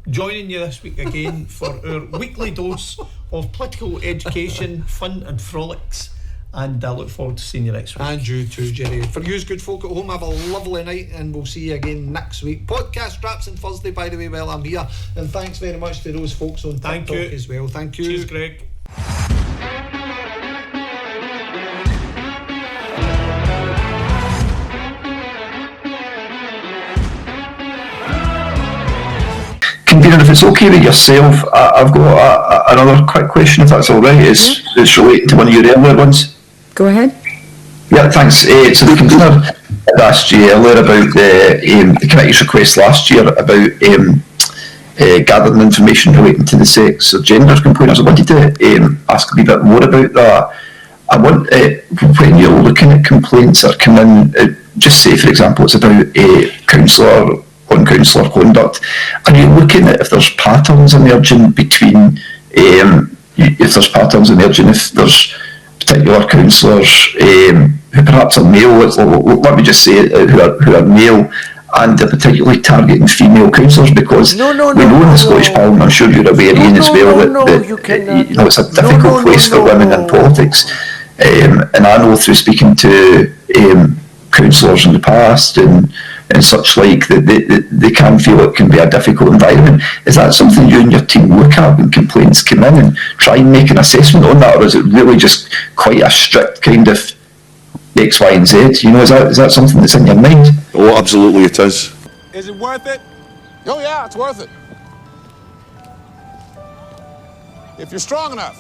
joining you this week again for our weekly dose of political education, fun and frolics, and I look forward to seeing you next week. And you too, Jerry. For you good folk at home, have a lovely night, and we'll see you again next week. Podcast wraps on Thursday, by the way, while I'm here, and thanks very much to those folks on TikTok as well. Thank you. Cheers, Greg. Convener, if it's okay with yourself, I've got another quick question, if that's all right. It's related to one of your earlier ones. Go ahead. Yeah, thanks. So the convener had asked you earlier about the committee's request last year about gathering information relating to the sex or gender components. I wanted to ask a wee bit more about that, I want when you're looking at complaints that come in, just say for example it's about a councillor on councillor conduct, are you looking at if there's patterns emerging between if there's patterns emerging, if there's particular councillors who perhaps are male, let me just say who are male, and they're particularly targeting female councillors, because we know in the Scottish Parliament, I'm sure you're aware, Ian, as well, that it's a difficult place for women in politics. And I know through speaking to councillors in the past and such like, that they can feel it can be a difficult environment. Is that something you and your team look at when complaints come in and try and make an assessment on that, or is it really just quite a strict kind of X, Y, and Z? You know, is that something that's in your mind? Oh, absolutely it is. Is it worth it? Oh yeah, it's worth it. If you're strong enough.